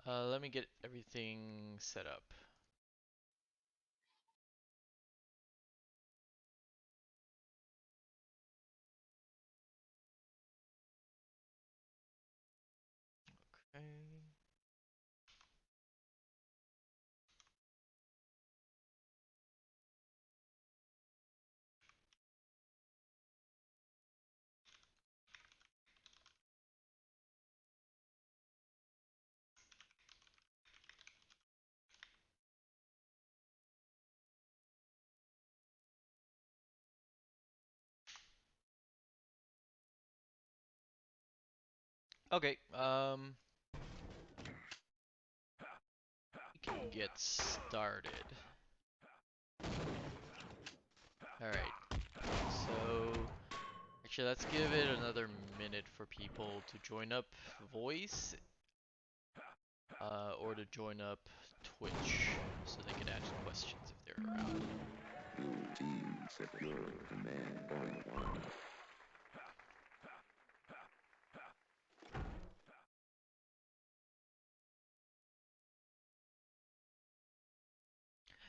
Let me get everything set up. Okay. Okay. We can get started. All right. So, actually, let's give it another minute for people to join up voice, or to join up Twitch, so they can ask questions if they're around. Blue team secure command point 1.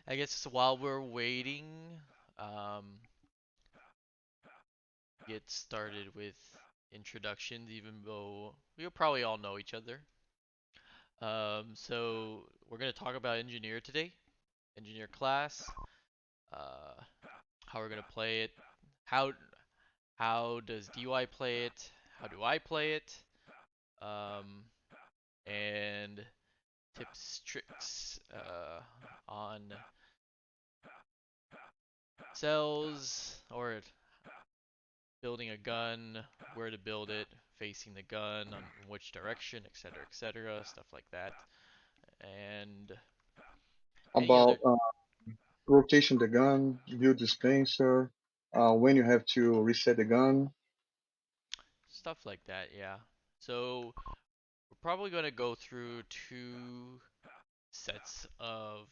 I guess while we're waiting, um, get started with introductions, even though we'll probably all know each other. So we're gonna talk about engineer today, engineer class, uh, how we're gonna play it, how how does DY play it, how do I play it, um, and tips, tricks on cells or building a gun, where to build it, facing the gun, on which direction, etc., stuff like that, and any About other rotation the gun, view dispenser, when you have to reset the gun. stuff like that. Yeah. So we're probably going to go through two sets of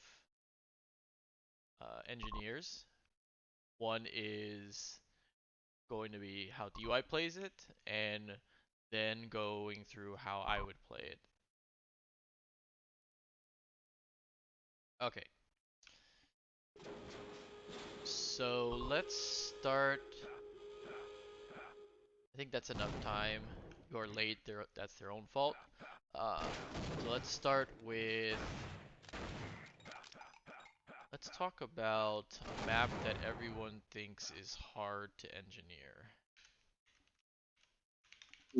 engineers. One is going to be how DUI plays it, and then going through how I would play it. Okay, so let's start. I think that's enough time. You're late, that's their own fault. Uh, so let's start with. Let's talk about a map that everyone thinks is hard to engineer.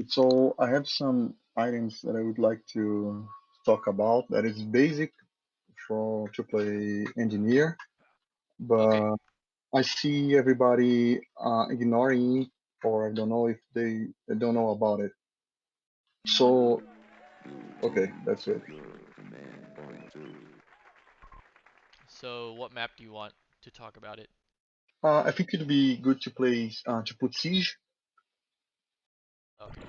So I have some items that I would like to talk about that is basic for to play engineer, Okay, but I see everybody ignoring it, or I don't know if they don't know about it. So Blue okay, team that's it. secure command point 2. so what map do you want to talk about it? I think it'd be good to play to put siege. Okay.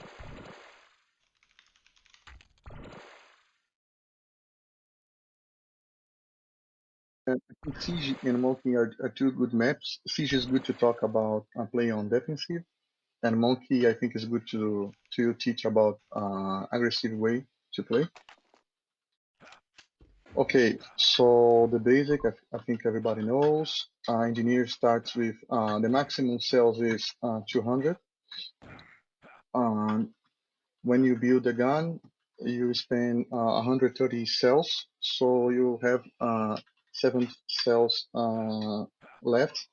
I think siege and monkey are two good maps. Siege is good to talk about playing on defensive. And Monkey, I think, is good to teach about aggressive way to play. Okay, so the basic, I think everybody knows. Engineer starts with the maximum cells is 200. Um, when you build a gun, you spend 130 cells, so you have 7 cells left.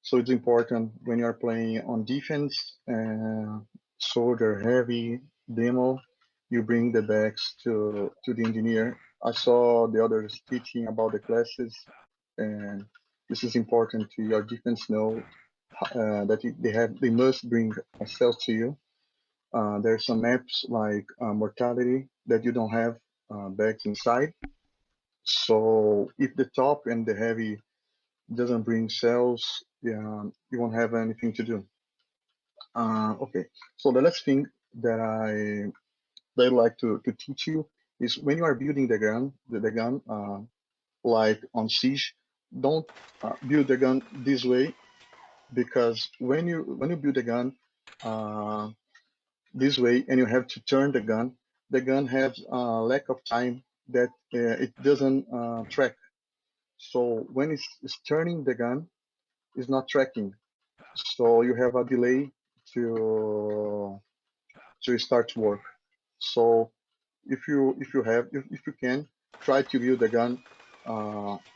So it's important when you are playing on defense, soldier heavy demo, you bring the backs to the engineer. I saw the others teaching about the classes, and this is important to your defense know that they must bring cells to you. There's some maps like mortality that you don't have backs inside. So if the top and the heavy doesn't bring cells, yeah, you won't have anything to do. Okay, so the last thing that I'd like to teach you is when you are building the gun, like on Siege, don't build the gun this way because when you build the gun uh, this way and you have to turn the gun has a lack of time that it doesn't track. So when it's turning the gun, it's not tracking. So you have a delay to start work. So if you can try to build the gun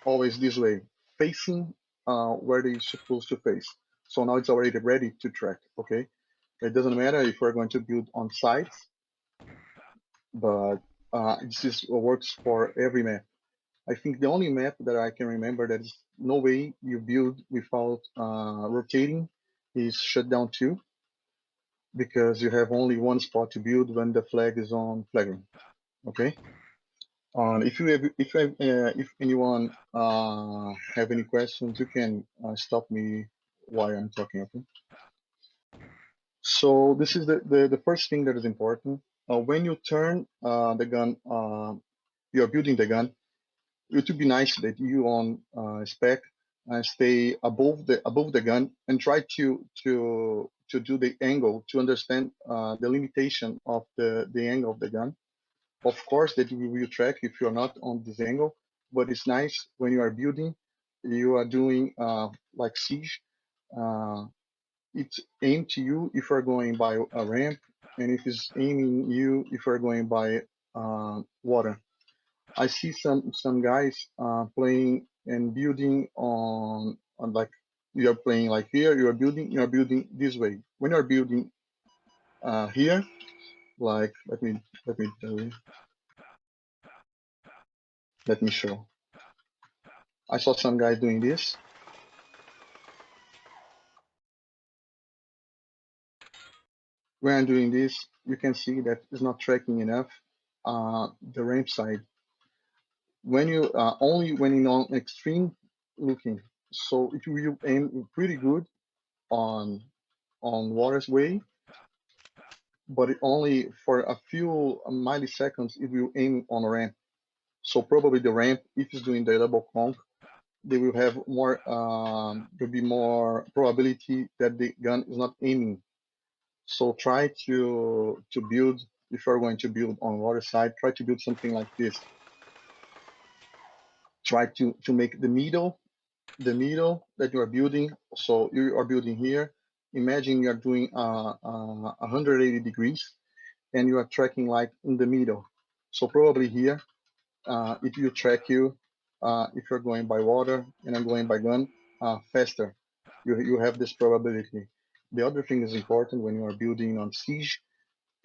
always this way, facing where they're supposed to face. So now it's already ready to track. Okay, it doesn't matter if we're going to build on sides, but this is what works for every map. I think the only map that I can remember that is no way you build without rotating is Shutdown 2, because you have only one spot to build when the flag is on flagrant. Okay. If anyone have any questions, you can stop me while I'm talking. Okay. So this is the first thing that is important. When you turn the gun, you're building the gun. It would be nice that you on spec stay above the gun and try to do the angle to understand the limitation of the angle of the gun. Of course, that we will track if you're not on this angle, but it's nice when you are building, you are doing like siege. Uh, it's aimed to you if you're going by a ramp, and if it's aiming you if you're going by water. I see some guys playing and building on like you're playing like here, you're building this way. When you're building here, like let me tell you, let me show. I saw some guy doing this. When I'm doing this, you can see that it's not tracking enough the ramp side. When you only when in on extreme looking, so it will aim pretty good on water's way, but it only for a few milliseconds it will aim on a ramp. So probably the ramp, if it's doing the double conk, they will have more. There'll be more probability that the gun is not aiming. So try to build, if you're going to build on water side, try to build something like this. Try to make the middle that you are building. So you are building here. Imagine you are doing 180 degrees and you are tracking like in the middle. So probably here, it will track you if you're going by water and I'm going by gun faster. You have this probability. The other thing is important when you are building on siege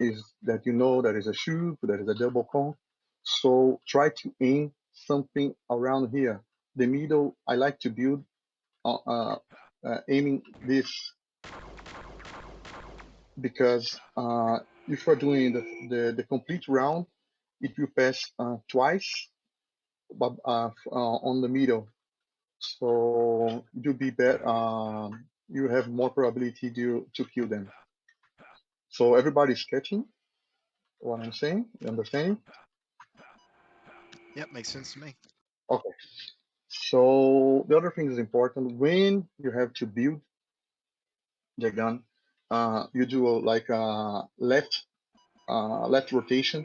is that you know there is a shoot, there is a double cone. So try to aim something around here. The middle, I like to build aiming this because if you're doing the complete round, it will pass twice but, on the middle. So it will be better. You have more probability to kill them. So everybody's catching what I'm saying. You understanding? Yep, makes sense to me. Okay. So the other thing is important when you have to build the gun. You do like a left rotation.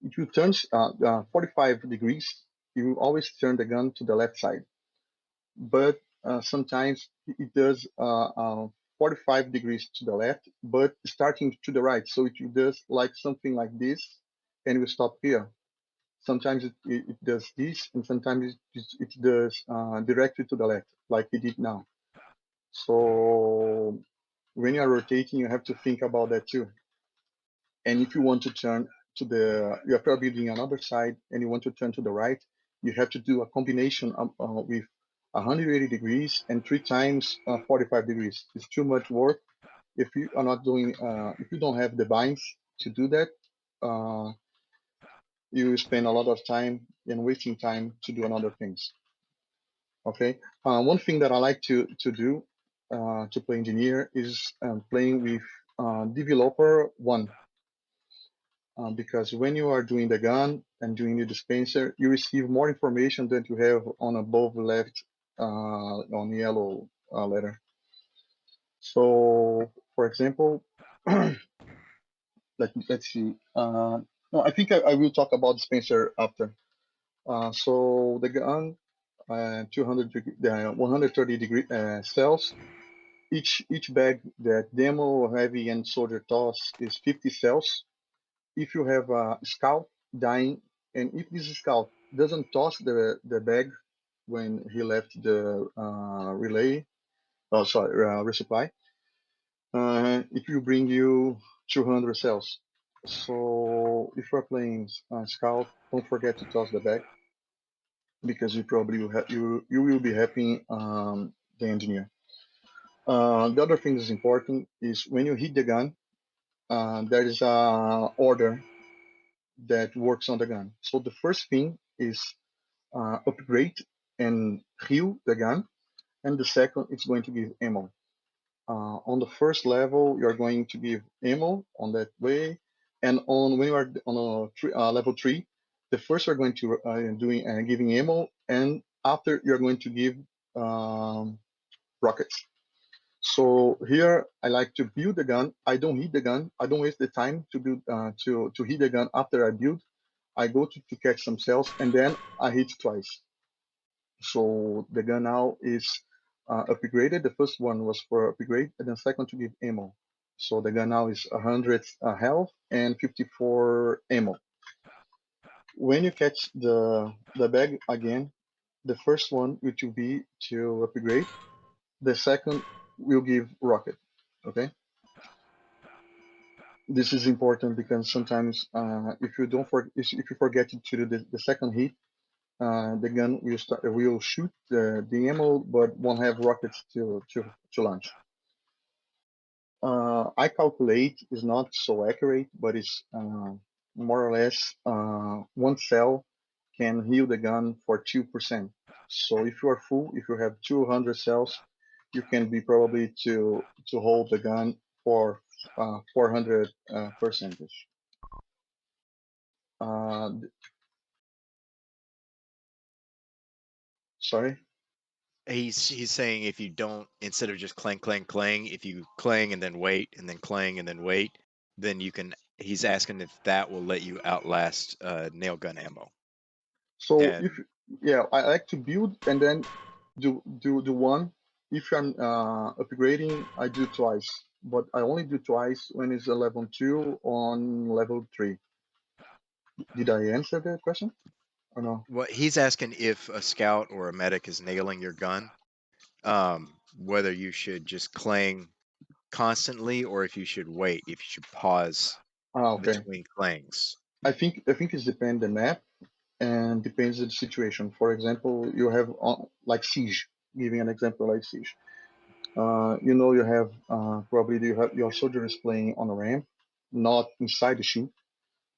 If you turn 45 degrees, you always turn the gun to the left side. But sometimes it does 45 degrees to the left, but starting to the right. So it does like something like this, and we stop here. Sometimes it does this, and sometimes it does directly to the left, like it did now. So when you are rotating, you have to think about that too. And if you want to turn to you're probably building another side and you want to turn to the right, you have to do a combination with 180 degrees and three times 45 degrees. It's too much work. If you are not doing, if you don't have the binds to do that, uh, you spend a lot of time and wasting time to do another things. Okay. One thing that I like to do to play engineer is playing with developer one. Because when you are doing the gun and doing the dispenser, you receive more information than you have on above left on yellow letter. So, for example, let's see. No, I think I will talk about dispenser after. So the gun, 200 degree, 130 degree cells. Each bag that demo, heavy, and soldier toss is 50 cells. If you have a scout dying, and if this scout doesn't toss the bag when he left the relay, oh sorry, resupply, it will bring you 200 cells. So if you're playing scout, don't forget to toss the bag because you probably will you will be helping the engineer. The other thing that's important is when you hit the gun, there is a order that works on the gun. So the first thing is upgrade and heal the gun, and the second is going to give ammo. On the first level, you're going to give ammo on that way, and on when you are on level 3, the first you're going to doing giving ammo, and after you're going to give um, rockets. So here I like to build the gun. I don't hit the gun. I don't waste the time to build to hit the gun after I build. I go to catch some cells and then I hit twice. So the gun now is upgraded. The first one was for upgrade, and the second to give ammo. So the gun now is 100 health and 54 ammo. When you catch the bag again, the first one which will be to upgrade. The second will give rocket. Okay, this is important because sometimes if you don't for if you forget to do the second hit, the gun will shoot the ammo but won't have rockets to launch. I calculate is not so accurate, but it's more or less one cell can heal the gun for 2%. So if you are full, if you have 200 cells, you can be probably to hold the gun for 400 percentage. Uh, sorry. He's saying if you don't, instead of just clang clang clang, if you clang and then wait and then clang and then wait, then you can. He's asking if that will let you outlast nail gun ammo. So if And yeah, I like to build and then do one. If I'm upgrading, I do twice, but I only do twice when it's a level 2 on level 3. Did I answer the question or no? what he's asking if a scout or a medic is nailing your gun, whether you should just clang constantly or if you should wait, if you should pause Okay. between clangs. I think it's depend the map and depends on the situation. For example, you have like siege. Giving an example like siege. You have probably you have your soldier is playing on a ramp, not inside the ship.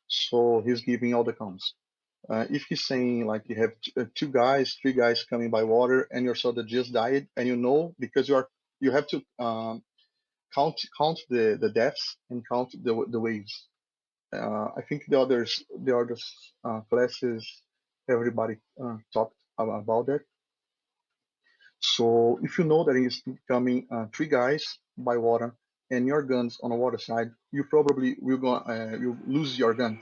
So he's giving all the comms. If he's saying like you have two guys, three guys coming by water, and your soldier just died, and you know because you have to count the deaths and count the waves. I think the others classes everybody talked about that. So if you know that is coming three guys by water and your gun's on the water side, you probably will go you lose your gun.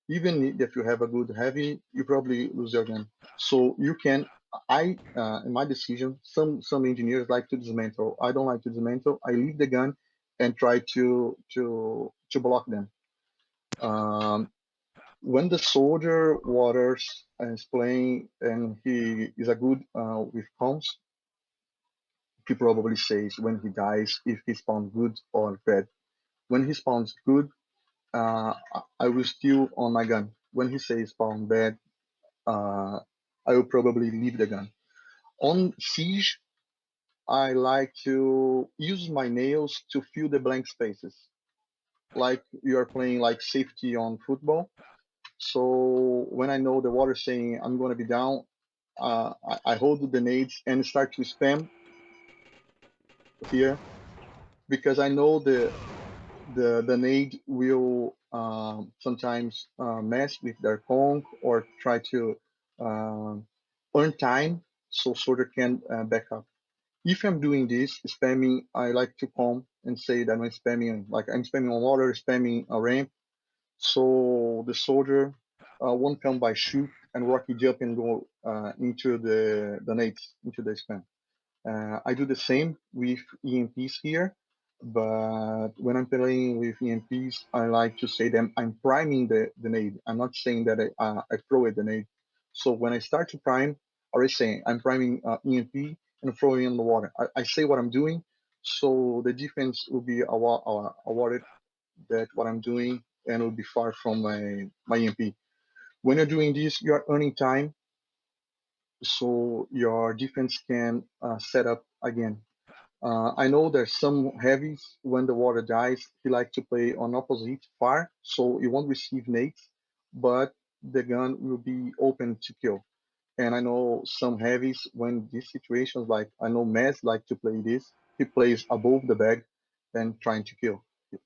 Even if you have a good heavy, you probably lose your gun. So you can. In my decision, some engineers like to dismantle. I don't like to dismantle. I leave the gun and try to block them. Um, when the soldier waters is playing and he is a good with comms, he probably says when he dies if he spawns good or bad. When he spawns good, I will steal on my gun. When he says spawn bad, uh, I will probably leave the gun. On siege, I like to use my nails to fill the blank spaces, like you are playing like safety on football. So when I know the water saying I'm going to be down, I hold the nades and start to spam here because I know the nade will sometimes mess with their conch or try to earn time so soldier can back up. If I'm doing this spamming, I like to come and say that I'm spamming, like I'm spamming on water, spamming a ramp, so the soldier one come by shoot and rocky jump and go into the nades, into the spam. I do the same with EMPs here, but when I'm playing with EMPs, I like to say them I'm priming the nade. I'm not saying that I throw it the nade. So when I start to prime, I already saying I'm priming EMP and throwing in the water. I say what I'm doing, so the defense will be awarded that what I'm doing and will be far from my EMP. When you're doing this, you're earning time, so your defense can set up again. I know there's some heavies when the water dies, he like to play on opposite far, so you won't receive nades, but the gun will be open to kill. And I know some heavies when these situations, like I know Mez like to play this. He plays above the bag and trying to kill.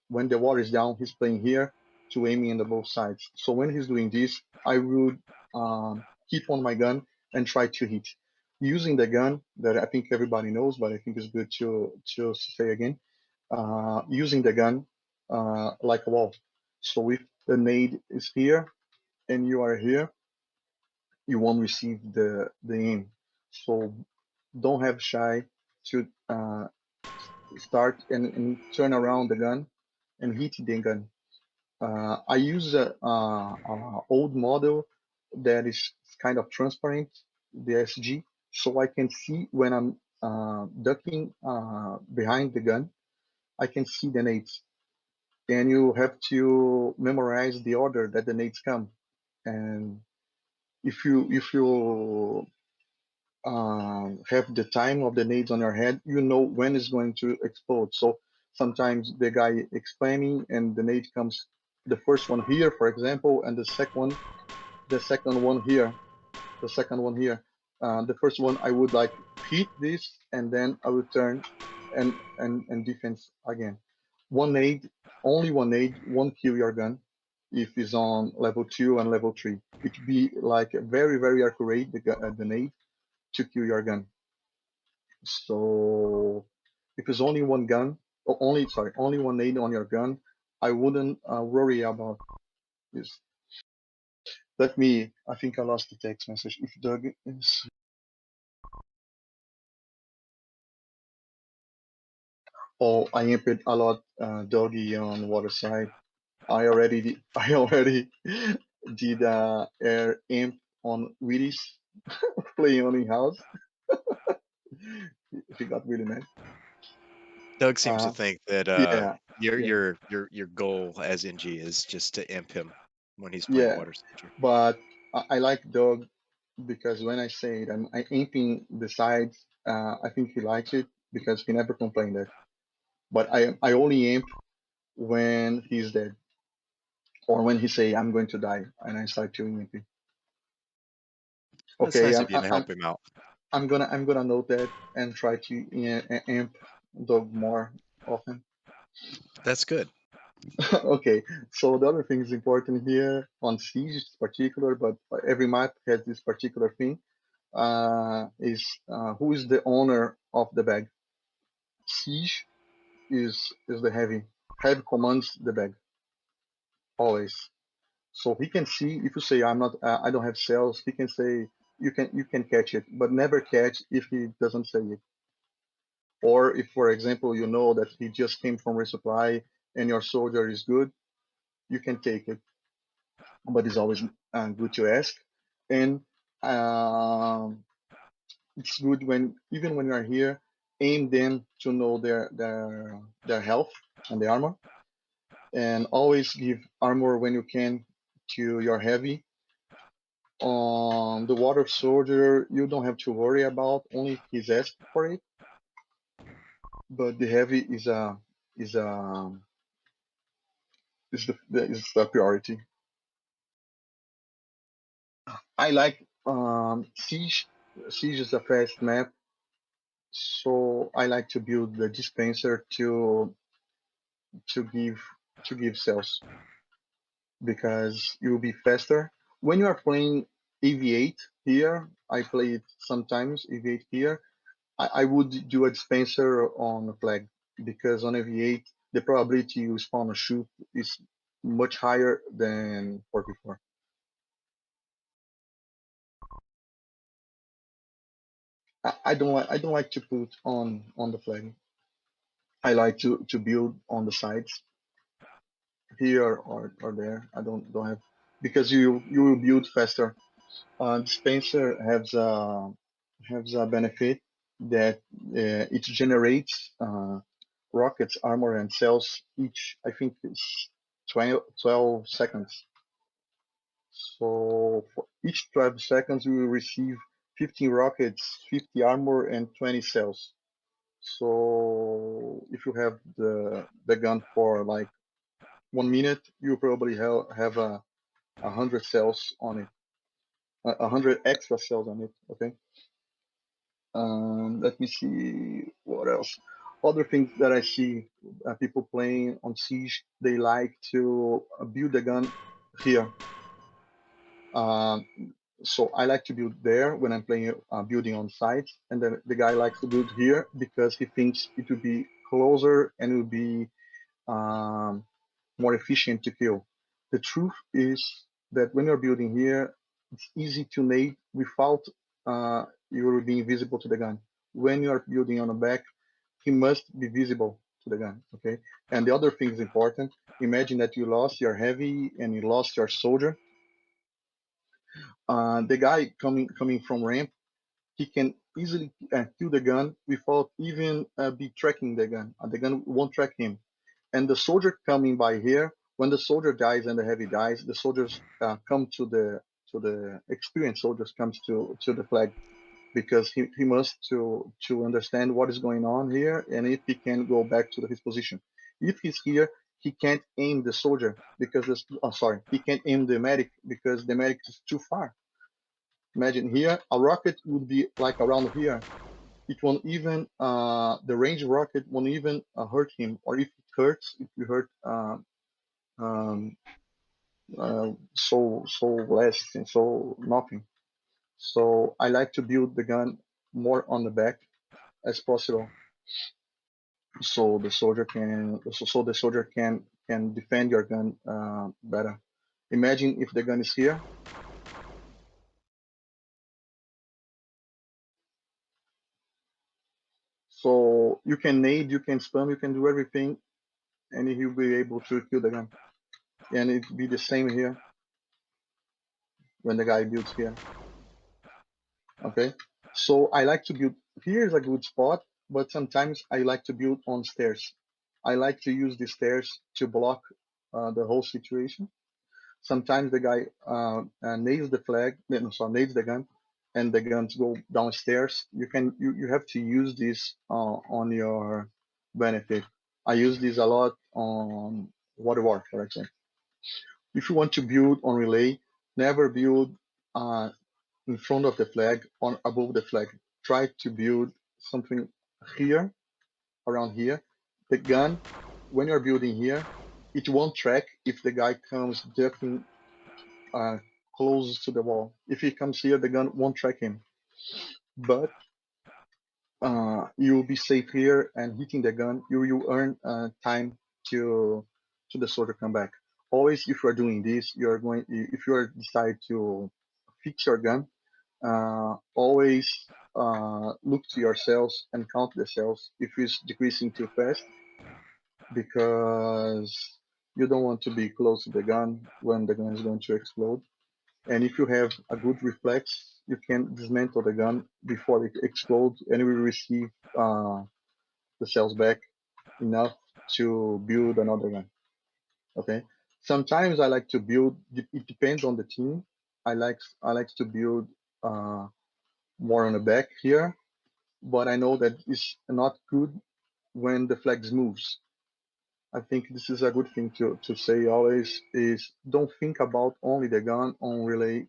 When the water is down, he's playing here to aiming in the both sides. So when he's doing this, I would keep on my gun and try to hit. Using the gun that I think everybody knows, but I think it's good to say again. Using the gun like a wall. So if the nade is here and you are here, you won't receive the aim. So don't have shy to start and turn around the gun and hit the gun. I use a old model that is kind of transparent, the SG, so I can see when I'm ducking behind the gun. I can see the nades, and you have to memorize the order that the nades come. And if you have the time of the nades on your head, you know when it's going to explode. So sometimes the guy explaining and the nade comes, the first one here, for example, and the second one here, the second one here. The first one I would like hit this, and then I would turn and defense again. One nade, only one nade, won't kill your gun if it's on level 2 and level 3. It be like very very accurate the nade to kill your gun. So if it's only one gun, or only one nade on your gun, I wouldn't worry about this. I think I lost the text message. If Doug is, oh, I imped a lot, doggy on water side. I already did air imp on Willis playing on in house. He got really mad. Doug seems to Uh, think that yeah, your yeah, your your your goal as NG is just to imp him when he's playing yeah. Water Soldier. But I like Doug because when I say it, I imping the sides. I think he likes it because he never complained that. But I only imp when he's dead or when he say I'm going to die and I start to imp. That's Okay, nice of you to help him out. I'm gonna note that and try to amp Doug more often. That's good. Okay, so the other thing is important here on Siege is particular, but every map has this particular thing. Is who is the owner of the bag? Siege is the heavy. Heavy commands the bag always. So he can see if you say I don't have cells. He can say you can catch it, but never catch if he doesn't say it. Or if, for example, you know that he just came from resupply and your soldier is good, you can take it. But it's always good to ask. And um, it's good when even when you are here, aim them to know their health and the armor, and always give armor when you can to your heavy. On the water soldier, you don't have to worry about only if he's asking for it, but the heavy is is the priority. I like Siege. Siege is a fast map, so I like to build the dispenser to give to give cells because it will be faster. When you are playing AV8 here, I play it sometimes AV8 here. I would do a dispenser on a flag because on AV8 the probability you spawn a shoot is much higher than 44. I don't like to put on the flag. I like to build on the sides here or there. I don't have because you will build faster. Dispenser has a benefit that it generates rockets, armor, and cells each. I think it's 12 seconds. So for each 12 seconds, we will receive 15 rockets, 50 armor, and 20 cells. So if you have the gun for like 1 minute, you probably have a hundred cells on it, a hundred extra cells on it. Okay. Let me see what else. Other things that I see people playing on Siege, they like to build the gun here. Um, so I like to build there when I'm playing building on site, and then the guy likes to build here because he thinks it will be closer and it will be um, more efficient to kill. The truth is that when you're building here, it's easy to nade without you being visible to the gun. When you're building on the back, he must be visible to the gun. Okay. And the other thing is important. Imagine that you lost your heavy and you lost your soldier. The guy coming from ramp, he can easily kill the gun without even be tracking the gun. The gun won't track him. And the soldier coming by here, when the soldier dies and the heavy dies, the soldiers come to the experienced soldiers comes to the flag because he must to understand what is going on here and if he can go back to his position. If he's here, he can't aim the soldier because sorry, he can't aim the medic because the medic is too far. Imagine here, a rocket would be like around here. It won't even the range rocket won't even hurt him, or if it hurts, it will hurt um, so less and so nothing. So I like to build the gun more on the back as possible, so the soldier can defend your gun better. Imagine if the gun is here, so you can nade, you can spam, you can do everything, and he'll be able to kill the gun. And it be the same here when the guy builds here. Okay, so I like to build here is a good spot, but sometimes I like to build on stairs. I like to use the stairs to block the whole situation. Sometimes the guy nades the flag, no, sorry, nades the gun, and the guns go downstairs. You have to use this on your benefit. I use this a lot on Water War, for example. If you want to build on relay, never build uh, in front of the flag or above the flag. Try to build something here, around here. The gun, when you're building here, it won't track if the guy comes ducking uh, close to the wall. If he comes here, the gun won't track him. But you'll be safe here and hitting the gun. You earn time to the soldier come back. Always, if you are doing this, you are going. If you are decide to fix your gun, always look to your cells and count the cells if it's decreasing too fast, because you don't want to be close to the gun when the gun is going to explode. And if you have a good reflex, you can dismantle the gun before it explodes and you will receive the cells back enough to build another gun. Okay. Sometimes I like to build. It depends on the team. I like to build uh, more on the back here, but I know that it's not good when the flags moves. I think this is a good thing to say always is don't think about only the gun on relay.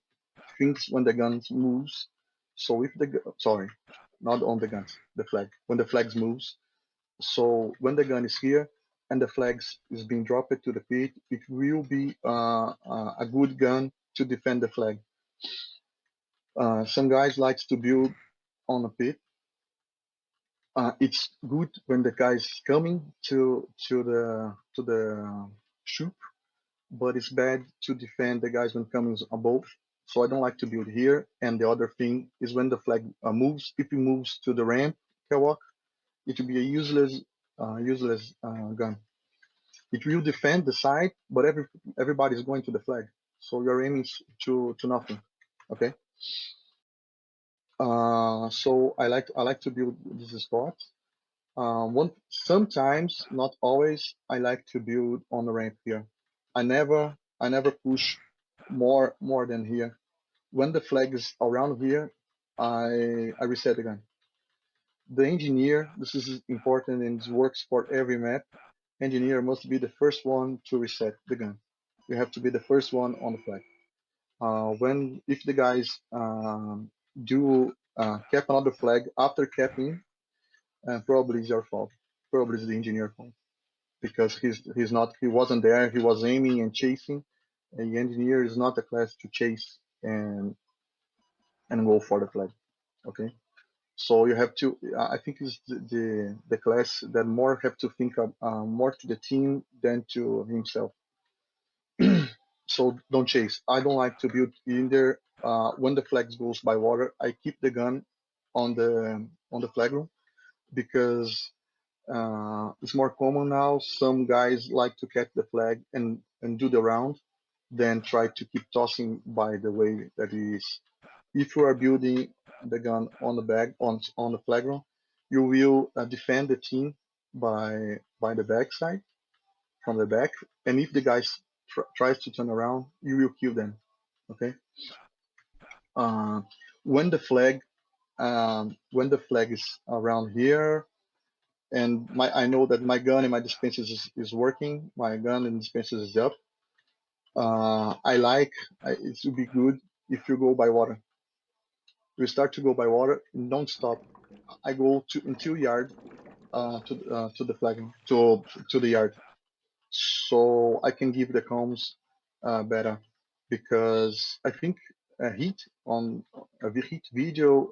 Think when the gun moves. So if sorry, not on the guns, the flag. When the flags moves. So when the gun is here and the flags is being dropped to the pit, it will be a good gun to defend the flag. Some guys likes to build on a pit. It's good when the guy is coming to the shoot, but it's bad to defend the guys when coming above. So I don't like to build here. And the other thing is when the flag moves, if it moves to the ramp catwalk, it will be a useless gun. It will defend the side, but everybody is going to the flag, so you're aiming to nothing. Okay. So I like to build this spot. One sometimes, not always, I like to build on the ramp here. I never push more than here. When the flag is around here, I reset the gun. The engineer, this is important and it works for every map. Engineer must be the first one to reset the gun. You have to be the first one on the flag. When if the guys do cap another flag after capping, probably it's your fault. Probably it's the engineer fault because he wasn't there. He was aiming and chasing. And the engineer is not a class to chase and go for the flag. Okay. So you have to. I think it's the class that more have to think of, more to the team than to himself. So don't chase. I don't like to build in there. When the flag goes by water, I keep the gun on the flag room because it's more common now. Some guys like to catch the flag and do the round, then try to keep tossing by the way that it is. If you are building the gun on the back on the flag room, you will defend the team by the backside from the back, and if the guy tries to turn around, you will kill them. Okay. Uh, when the flag when the flag is around here, and I know that my gun and my dispensers is working. My gun and dispensers is up. It would be good if you go by water. You start to go by water and don't stop. I go to until yard to the flag to the yard, so I can give the comms better because I think heat on a heat video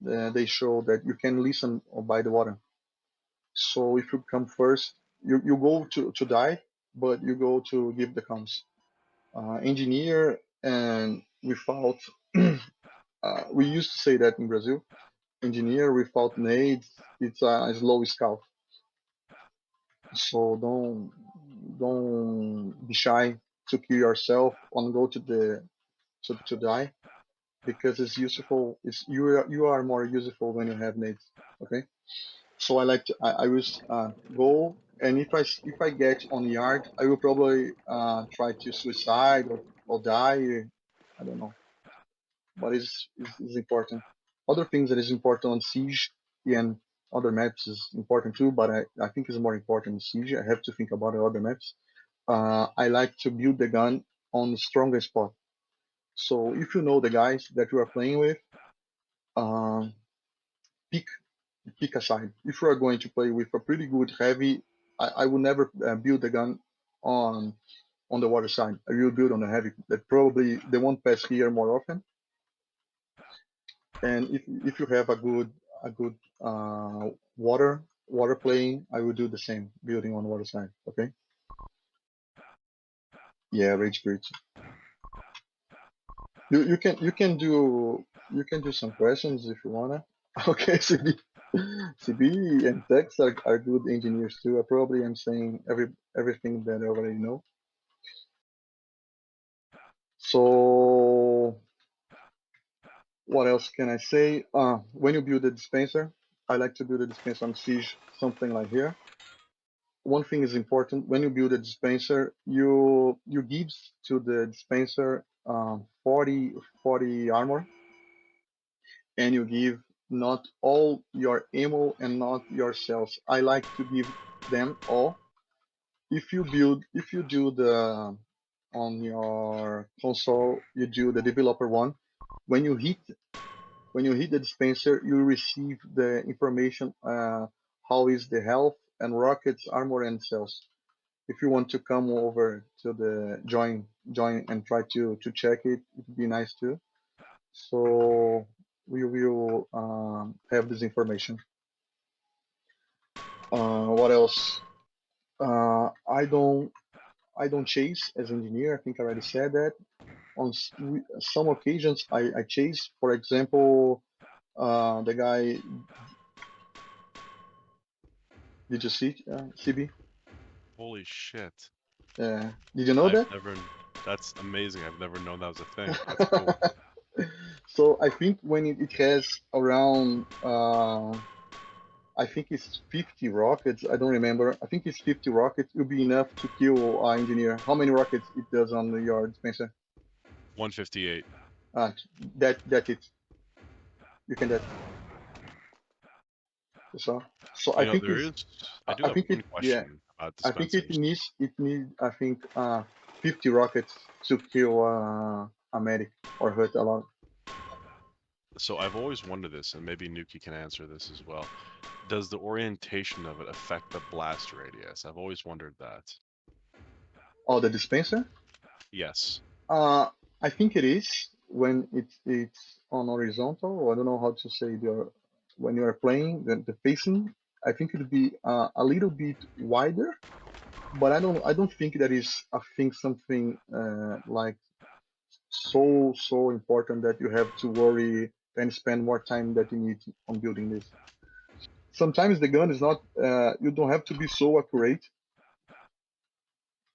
they show that you can listen by the water. So if you come first, you go to die, but you go to give the comms. Engineer and without we used to say that in Brazil. Engineer without nades, it's a slow scout. So don't be shy to kill yourself and go to die because it's useful. You are more useful when you have nades. Okay. So I will go, and if I get on yard, I will probably try to suicide or die. I don't know, but it's important. Other things that is important on Siege and other maps is important too, but I think it's more important in Siege. I have to think about the other maps. I like to build the gun on the strongest spot. So if you know the guys that you are playing with, um, pick pick a side. If you are going to play with a pretty good heavy, I will never build the gun on on the water side. I will build on the heavy. That probably they won't pass here more often. And if you have a good water playing, I will do the same, building on the water side. Okay. Yeah, rage quit. You can do some questions if you wanna. Okay, CB and Tex are good engineers too. I probably am saying everything that I already know. So what else can I say? When you build a dispenser, I like to build a dispenser on Siege, something like here. One thing is important when you build a dispenser, you give to the dispenser 40 armor, and you give not all your ammo and not your cells. I like to give them all. If you do the on your console, you do the developer one. When you hit when you hit the dispenser, you receive the information how is the health and rockets, armor and cells. If you want to come over to the join and try to check it, it would be nice too. So we will have this information. What else? I don't. I don't chase as engineer. I think I already said that. On some occasions, I chase. For example, the guy. Did you see CB? Holy shit. Did you know I've that? never. That's amazing. I've never known that was a thing. That's cool. So I think when it has around, I think it's 50 rockets. I don't remember. I think it's 50 rockets. It will be enough to kill our engineer. How many rockets it does on your dispenser? 158. Ah, that it. You can that. So I You know, think there it's. is. I do I have think one it. Yeah. question about I think dispensers. it needs. I think 50 rockets to kill a medic or hurt a lot. So I've always wondered this, and maybe Nuki can answer this as well. Does the orientation of it affect the blast radius? I've always wondered that. Oh, the dispenser. Yes. Uh, I think it is when it's on horizontal. Or I don't know how to say the when you are playing the facing. I think it would be a little bit wider, but I don't think that is I think something like so important that you have to worry and spend more time that you need on building this. Sometimes the gun is not. You don't have to be so accurate.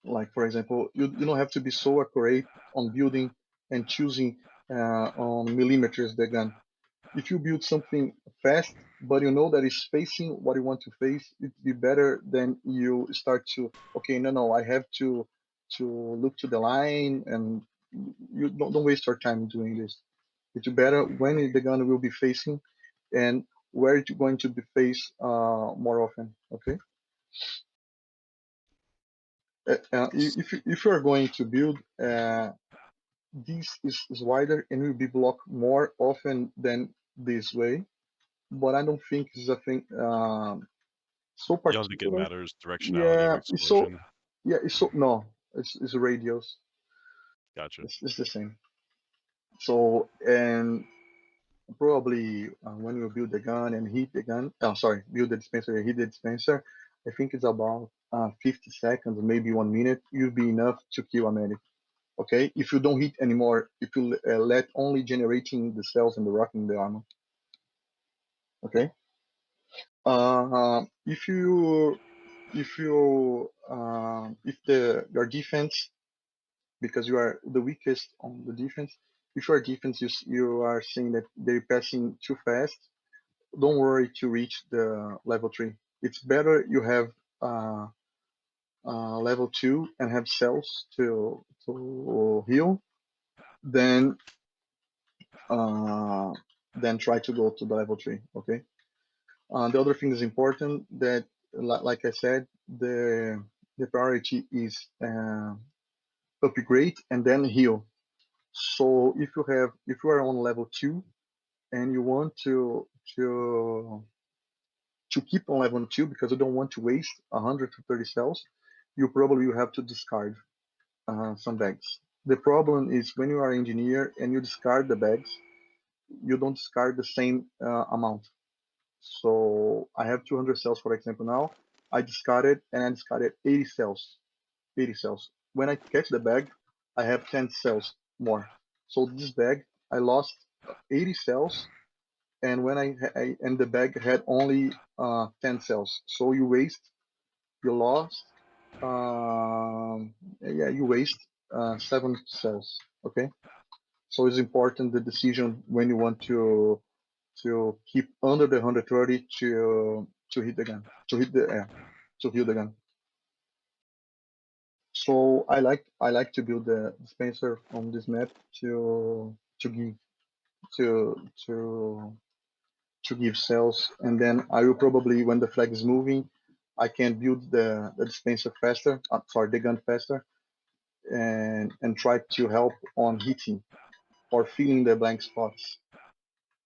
Like for example, you don't have to be so accurate on building and choosing on millimeters the gun. If you build something fast, but you know that it's facing what you want to face, it'd be better than you start to okay, no, I have to look to the line and you don't waste your time doing this. It's better when the gun will be facing and where it's going to be faced more often. Okay. If you are going to build, this is wider and will be blocked more often than this way. But I don't think it's a thing so You don't think it particular. matters directionality of Yeah, it's so. explosion? Yeah, it's so. No, it's radios. Gotcha. It's the same. So and probably when you build the gun and heat the gun, oh sorry, build the dispenser and heat the dispenser, I think it's about 50 seconds, maybe 1 minute. You'll be enough to kill a medic. Okay, if you don't hit anymore, if you let only generating the cells and the rocking the armor. Okay. If the your defense, because you are the weakest on the defense, if your defense you are saying that they're passing too fast, don't worry to reach the level 3. It's better you have uh, level 2 and have cells to heal than uh, than try to go to the level 3. Okay. The other thing is important that, like I said, the priority is upgrade and then heal. So if you are on level 2 and you want to to keep on level 2 because you don't want to waste 130 cells, you probably will have to discard some bags. The problem is when you are engineer and you discard the bags, you don't discard the same amount. So I have 200 cells, for example, now. I discarded and I discarded 80 cells. 80 cells. When I catch the bag, I have 10 cells more. So this bag, I lost 80 cells, and when and the bag had only 10 cells. So you lost, yeah, you waste 7 cells. Okay. So it's important the decision when you want to keep under the 130 to hit the gun, to hit the air, to heal the gun. So I like to build the dispenser on this map to give to to to give cells, and then I will probably when the flag is moving, I can build the dispenser faster. Sorry, the gun faster, and try to help on hitting or filling the blank spots.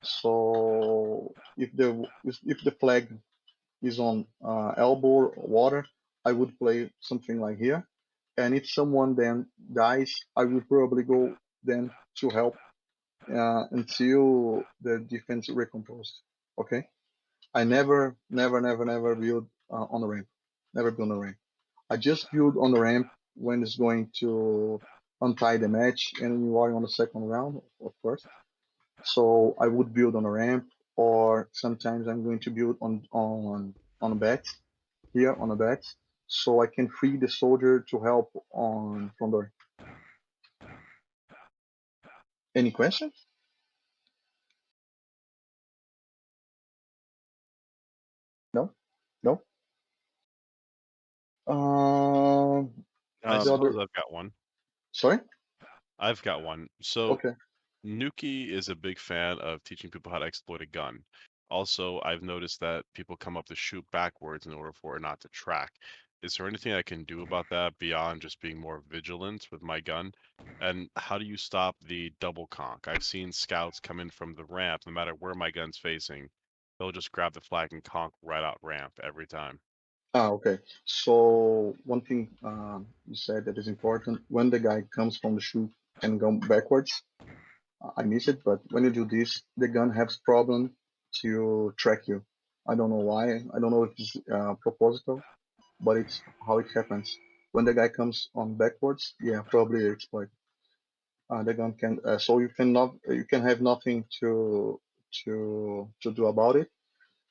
So if the flag is on elbow or water, I would play something like here. And if someone then dies, I will probably go then to help until the defense recomposed. Okay. I never build on the ramp. Never build on the ramp. I just build on the ramp when it's going to untie the match and you are on the second round, of course. So I would build on a ramp, or sometimes I'm going to build on a bat here on a bat, so I can free the soldier to help on from there. Any questions? No, no. I The Um, suppose other, I've got one. sorry. I've got one. So Okay. Nuki is a big fan of teaching people how to exploit a gun. Also, I've noticed that people come up to shoot backwards in order for it not to track. Is there anything I can do about that beyond just being more vigilant with my gun? And how do you stop the double conk? I've seen scouts come in from the ramp, no matter where my gun's facing, they'll just grab the flag and conk right out ramp every time. Okay. So one thing you said that is important, when the guy comes from the shoot and go backwards, I miss it, but when you do this, the gun has problem to track you. I don't know why. I don't know if it's proposital, but it's how it happens. When the guy comes on backwards, yeah, probably exploit. The gun can, so you can have nothing to do about it.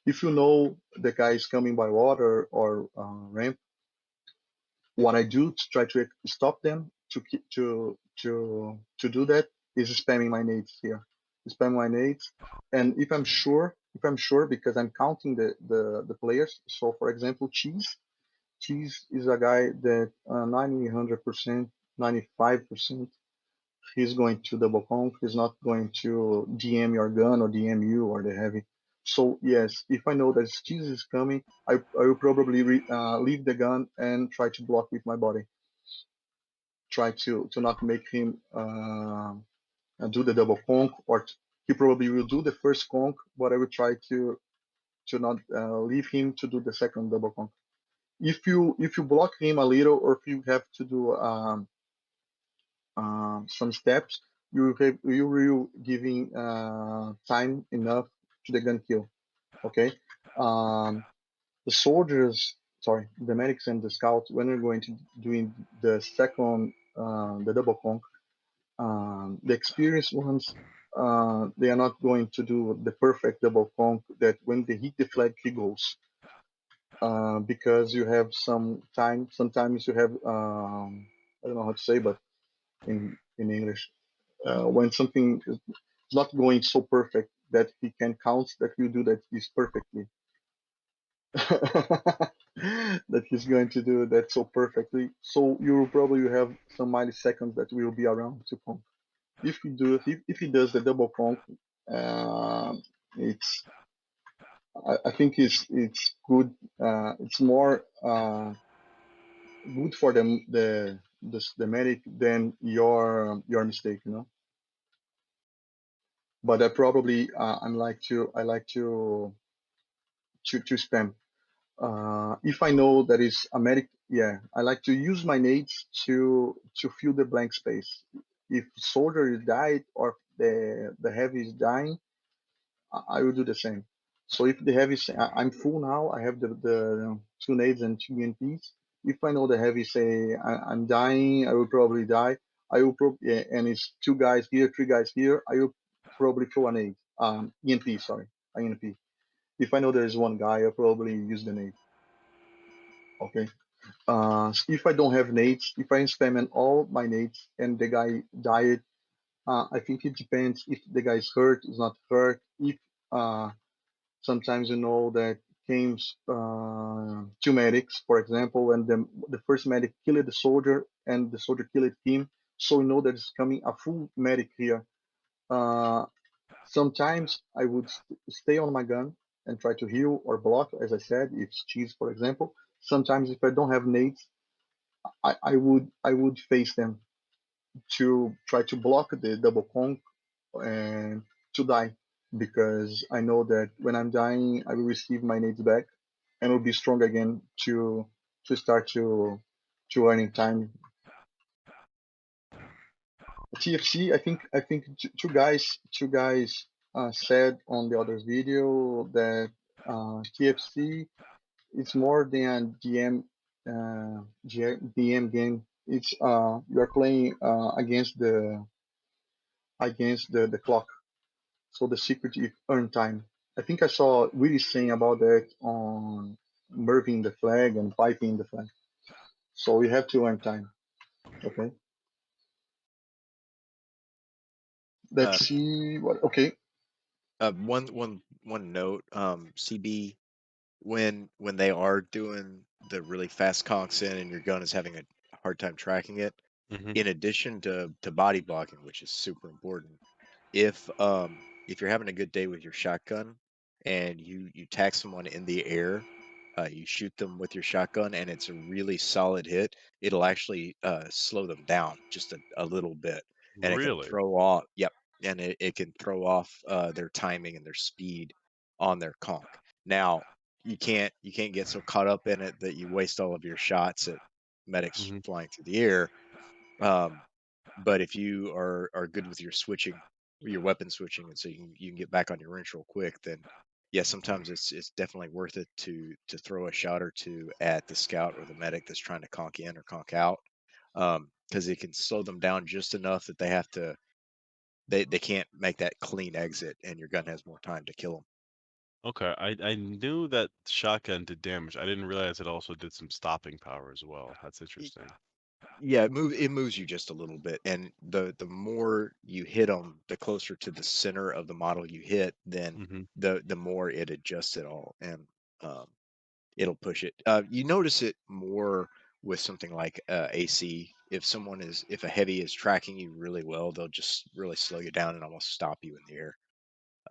If you know the guy is coming by water or ramp, what I do to try to stop them to do that is spamming my nades here, spam my nades, and if I'm sure because I'm counting the players. So for example, cheese is a guy that 90, 100%, 95%. He's going to double conk. He's not going to DM your gun or DM you or the heavy. So yes, if I know that cheese is coming, I will probably leave the gun and try to block with my body. Try to not make him do the double conk, or he probably will do the first conk, but I will try to not leave him to do the second double conk. If you block him a little, or if you have to do some steps, you will giving time enough to the gun kill. Okay. Um, the soldiers, sorry, the medics and the scouts, when they're going to doing the second, the double conk, the experienced ones, they are not going to do the perfect double conk that when they hit the flag, he goes. Because you have some time, sometimes you have, I don't know how to say, but in English, when something is not going so perfect that he can count that you do that is perfectly. That he's going to do that so perfectly. So you will probably have some milliseconds that will be around to conk. If he does the double conk, uh, it's I think it's good. It's more good for the medic than your mistake, you know. But I like to spam. If I know that is a medic, yeah, I like to use my nades to fill the blank space. If soldier is died or the heavy is dying, I will do the same. So if the heavy, I'm full now. I have the two nades and two EMPs. If I know the heavy say I'm dying, I will probably die. I will probably, yeah, and it's two guys here, three guys here. I will probably throw an nade. EMP, sorry, an EMP. If I know there is one guy, I'll probably use the nade. Okay. If I don't have nades, if I spam in all my nades and the guy died, I think it depends if the guy is hurt, is not hurt. If uh, sometimes you know that came two medics, for example, and the first medic killed the soldier and the soldier killed him, so we know that it's coming a full medic here. Uh, Sometimes I would stay on my gun and try to heal or block, as I said, if it's cheese, for example. Sometimes if I don't have nades, I would face them to try to block the double conk and to die, because I know that when I'm dying, I will receive my nades back and will be strong again to start to earning time. TFC, I think two guys said on the other video that TFC is more than DM game. It's you are playing against the clock. So the secret is earn time. I think I saw Willie saying about that on moving the flag and piping the flag. So we have to earn time. Okay. Uh, Let's see what. Okay. one note, CB, when they are doing the really fast conks in and your gun is having a hard time tracking it, Hmm. in addition to body blocking, which is super important, if you're having a good day with your shotgun and you tag someone in the air, you shoot them with your shotgun and it's a really solid hit, it'll actually slow them down just a little bit, and it can Really? throw off. Yep, and it can throw off their timing and their speed on their conk. Now you can't get so caught up in it that you waste all of your shots at medics Hmm. flying through the air. um, but if you are good with your switching, your weapon switching, and so you can get back on your wrench real quick, then yeah, sometimes it's definitely worth it to throw a shot or two at the scout or the medic that's trying to conk in or conk out, because it can slow them down just enough that they can't make that clean exit, and your gun has more time to kill them. Okay, I knew that shotgun did damage. I didn't realize it also did some stopping power as well. That's interesting. Yeah, it moves you just a little bit, and the more you hit them, the closer to the center of the model you hit, then Hmm. the more it adjusts it all, and um, it'll push it. You notice it more with something like AC. If a heavy is tracking you really well, they'll just really slow you down and almost stop you in the air.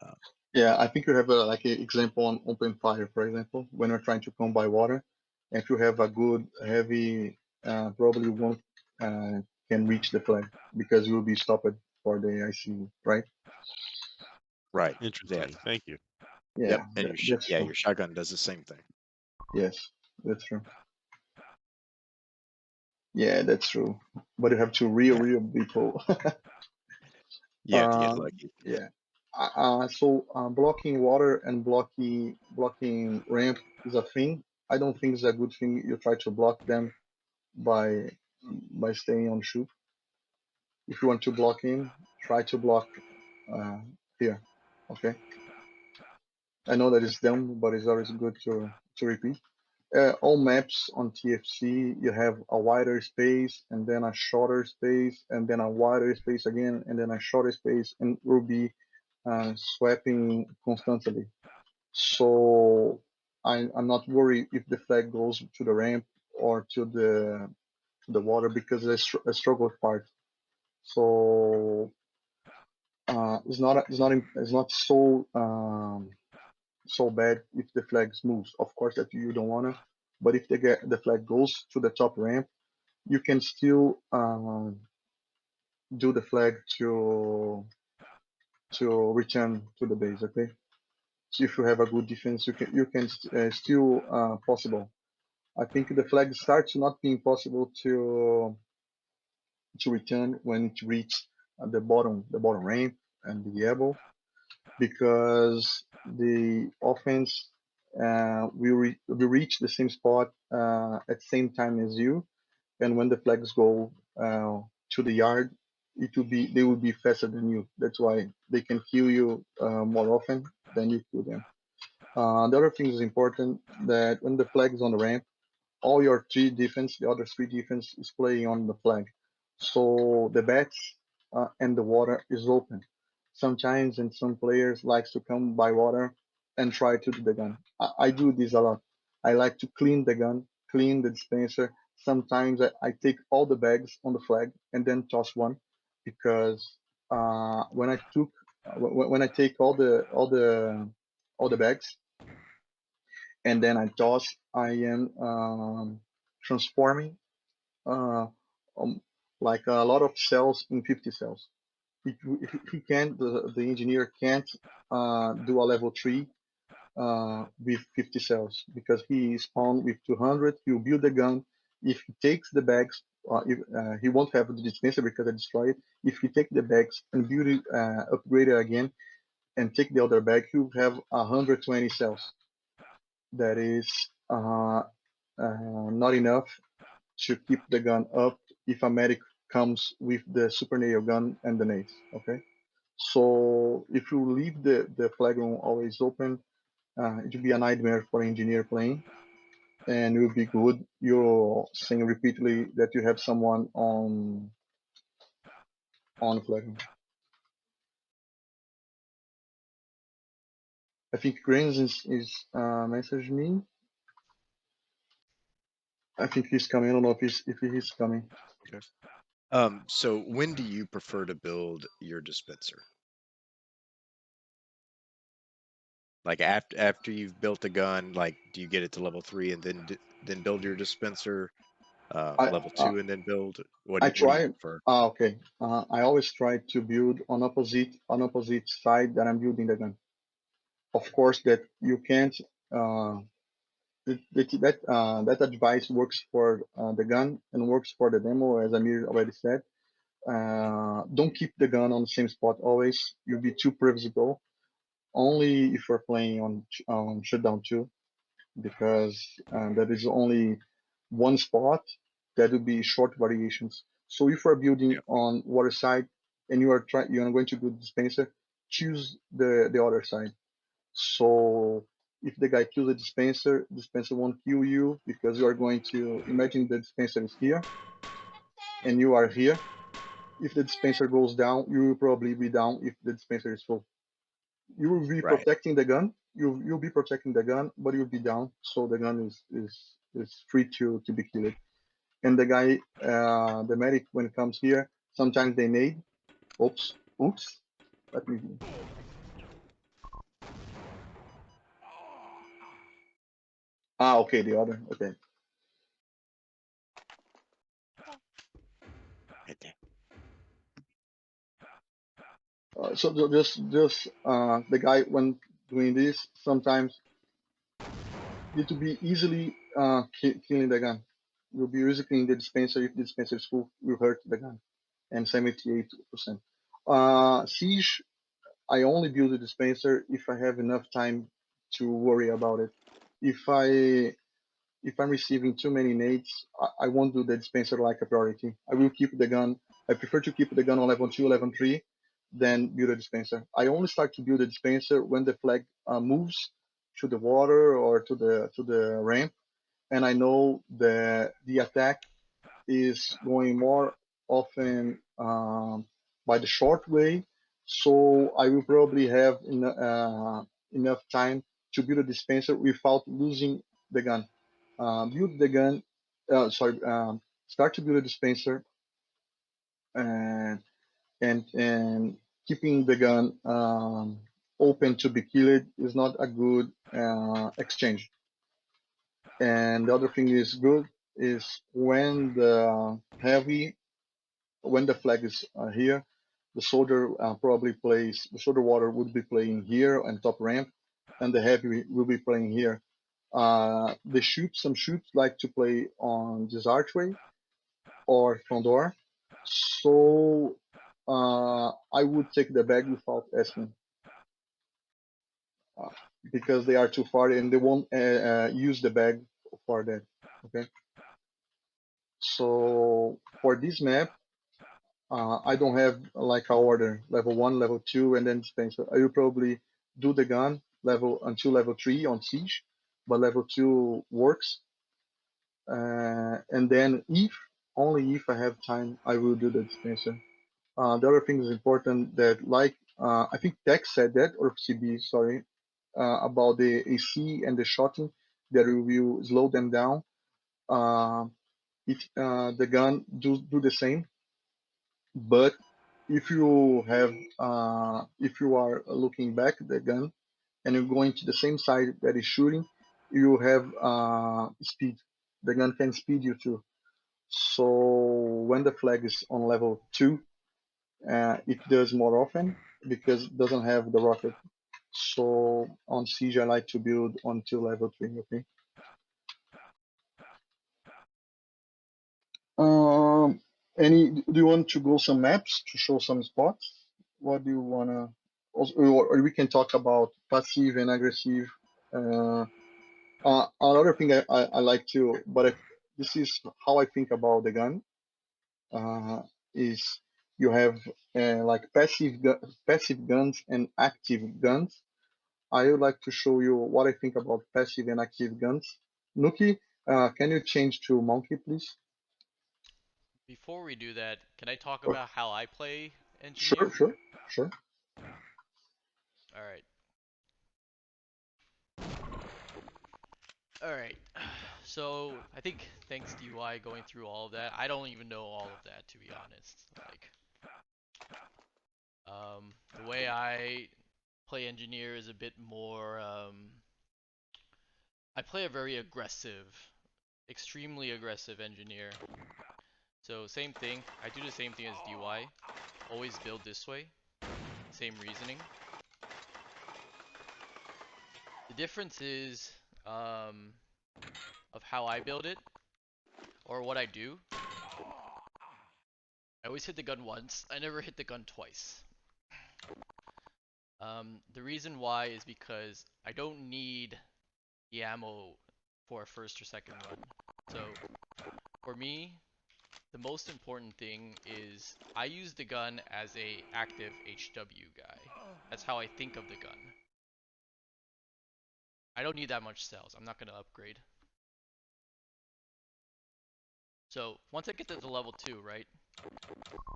Uh, Yeah, I think you have a, like an example on open fire, for example, when you're trying to come by water. If you have a good heavy, probably won't can reach the flag because you will be stopped for the ICU, right? right. Yeah. Interesting. Thank you. Yep. Yeah, And that's true. your shotgun does the same thing. Yes, that's true. Yeah, that's true. But you have to Yeah. real people. You have to get lucky. Yeah. Blocking water and blocking ramp is a thing. I don't think it's a good thing. You try to block them by staying on shoot. If you want to block in, try to block uh, here. Okay. I know that it's dumb, but it's always good to repeat. All maps on TFC, you have a wider space and then a shorter space and then a wider space again and then a shorter space, and will be swapping constantly. So I'm not worried if the flag goes to the ramp or to the water because it's a struggle part. So it's not so bad if the flag moves. Of course, that you don't wanna, but if the flag goes to the top ramp, you can still do the flag to return to the base. Okay, so if you have a good defense, you can still possible. I think the flag starts not being possible to return when it reaches the bottom ramp and the elbow, because the offense will reach the same spot at the same time as you, and when the flags go to the yard, they will be faster than you. That's why they can kill you more often than you kill them. The other thing is important that when the flag is on the ramp, all your the other three defense is playing on the flag. So the bats and the water is open. Sometimes and some players likes to come by water and try to do the gun. I do this a lot. I like to clean the gun, clean the dispenser. Sometimes I take all the bags on the flag and then toss one, because when I take all the bags and then I toss, I am transforming uh, um, like a lot of cells in 50 cells. He can't, the engineer can't do a level 3 with 50 cells, because he spawned with 200. He'll build the gun. If he takes the bags, he won't have the dispenser because I destroy it. If he take the bags and build it, upgrade it again, and take the other bag, he'll have 120 cells. That is not enough to keep the gun up if a medic comes with the super nail gun and the nades. Okay, so if you leave the flag room always open, it will be a nightmare for engineer playing, and it will be good. You're saying repeatedly that you have someone on flag room. I think Grains is messaged me. I think he's coming. I don't know if he's coming. Okay. So when do you prefer to build your dispenser? Like after you've built a gun, like do you get it to level 3 and then build your dispenser? I Level uh, 2 and then build? I What do you try. prefer? Okay. I always try to build on opposite side that I'm building the gun. Of course, that you can't. Uh, that advice works for the gun and works for the demo, as Amir already said. Don't keep the gun on the same spot always. You'll be too previsible. Only if you're playing on shutdown 2, because that is only one spot. That will be short variations. So if you're building Yeah. on water side and you're going to build dispenser, choose the other side. So if the guy kills the dispenser won't kill you, because you are going to imagine the dispenser is here and you are here. If the dispenser goes down, you will probably be down if the dispenser is full. You will be Right. protecting the gun. You'll be protecting the gun, but you'll be down, so the gun is free to be killed. And the guy, the medic, when it comes here, sometimes they nade. Oops. Let me. Okay, the other. Okay. Right there. So just the guy when doing this sometimes need to be easily killing the gun. You'll be easily killing the dispenser if the dispenser is full. You hurt the gun, and 78%. Siege, I only build the dispenser if I have enough time to worry about it. If I if I'm receiving too many nades, I won't do the dispenser like a priority. I will keep the gun. I prefer to keep the gun on level 2, level 3, than build a dispenser. I only start to build a dispenser when the flag moves to the water or to the ramp, and I know the attack is going more often by the short way. So I will probably have enough time to build a dispenser without losing the gun. Build the gun, sorry, start to build a dispenser, and and keeping the gun open to be killed is not a good exchange. And the other thing is good is when the flag is here, the soldier probably plays, the soldier water would be playing here on top ramp, and the heavy will be playing here. Some shoots like to play on this archway or front door. So I would take the bag without asking, uh, because they are too far and they won't use the bag for that. Okay. So for this map, I don't have like a order, level 1, level 2, and then dispenser. I will probably do the gun level until level 3 on siege, but level 2 works. And then only if I have time, I will do the dispenser. The other thing is important that, like, I think Tex said that, or CB, sorry, about the AC and the shotting, that we will slow them down. Uh, if the gun do the same, but if you are looking back the gun and you're going to the same side that is shooting, you have speed. The gun can speed you too. So when the flag is on level 2, it does more often because it doesn't have the rocket. So on siege, I like to build until level 3. Okay. Um, do you want to go some maps to show some spots? What do you wanna? Also, or we can talk about passive and aggressive. Uh, Another thing I like to, but this is how I think about the gun. uh, is you have like passive guns and active guns. I would like to show you what I think about passive and active guns. Nuki, can you change to monkey, please? Before we do that, can I talk Or, about how I play sure, engineer? sure, sure. All right. All right. So I think thanks DY going through all of that. I don't even know all of that to be honest. Like, the way I play engineer is a bit more. I play a very aggressive, extremely aggressive engineer. So same thing. I do the same thing as DY. Always build this way. Same reasoning. The difference is um, of how I build it or what I do. I always hit the gun once. I never hit the gun twice. The reason why is because I don't need the ammo for a first or second run. So for me, the most important thing is I use the gun as a active HW guy. That's how I think of the gun. I don't need that much cells. I'm not going to upgrade. So once I get to the level 2, right,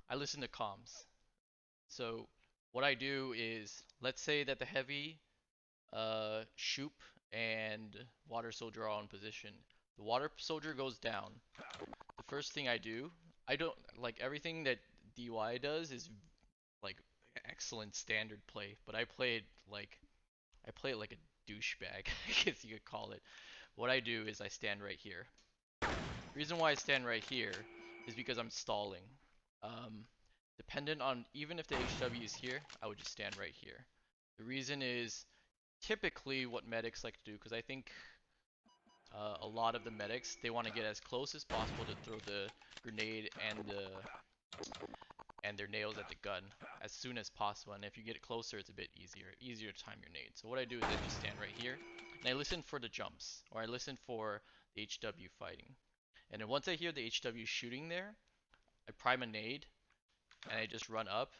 I listen to comms. So what I do is, let's say that the heavy, Shoop and Water Soldier are on position. The Water Soldier goes down. The first thing I do, I don't, like everything that DY does is like excellent standard play, but I play it like a douchebag, I guess you could call it. What I do is I stand right here. The reason why I stand right here is because I'm stalling. Um, Dependent on, even if the HW is here, I would just stand right here. The reason is typically what medics like to do, because I think a lot of the medics, they want to get as close as possible to throw the grenade and their nails at the gun as soon as possible. And if you get it closer, it's a bit easier to time your nade. So what I do is I just stand right here and I listen for the jumps, or I listen for the HW fighting. And then once I hear the HW shooting there, I prime a nade and I just run up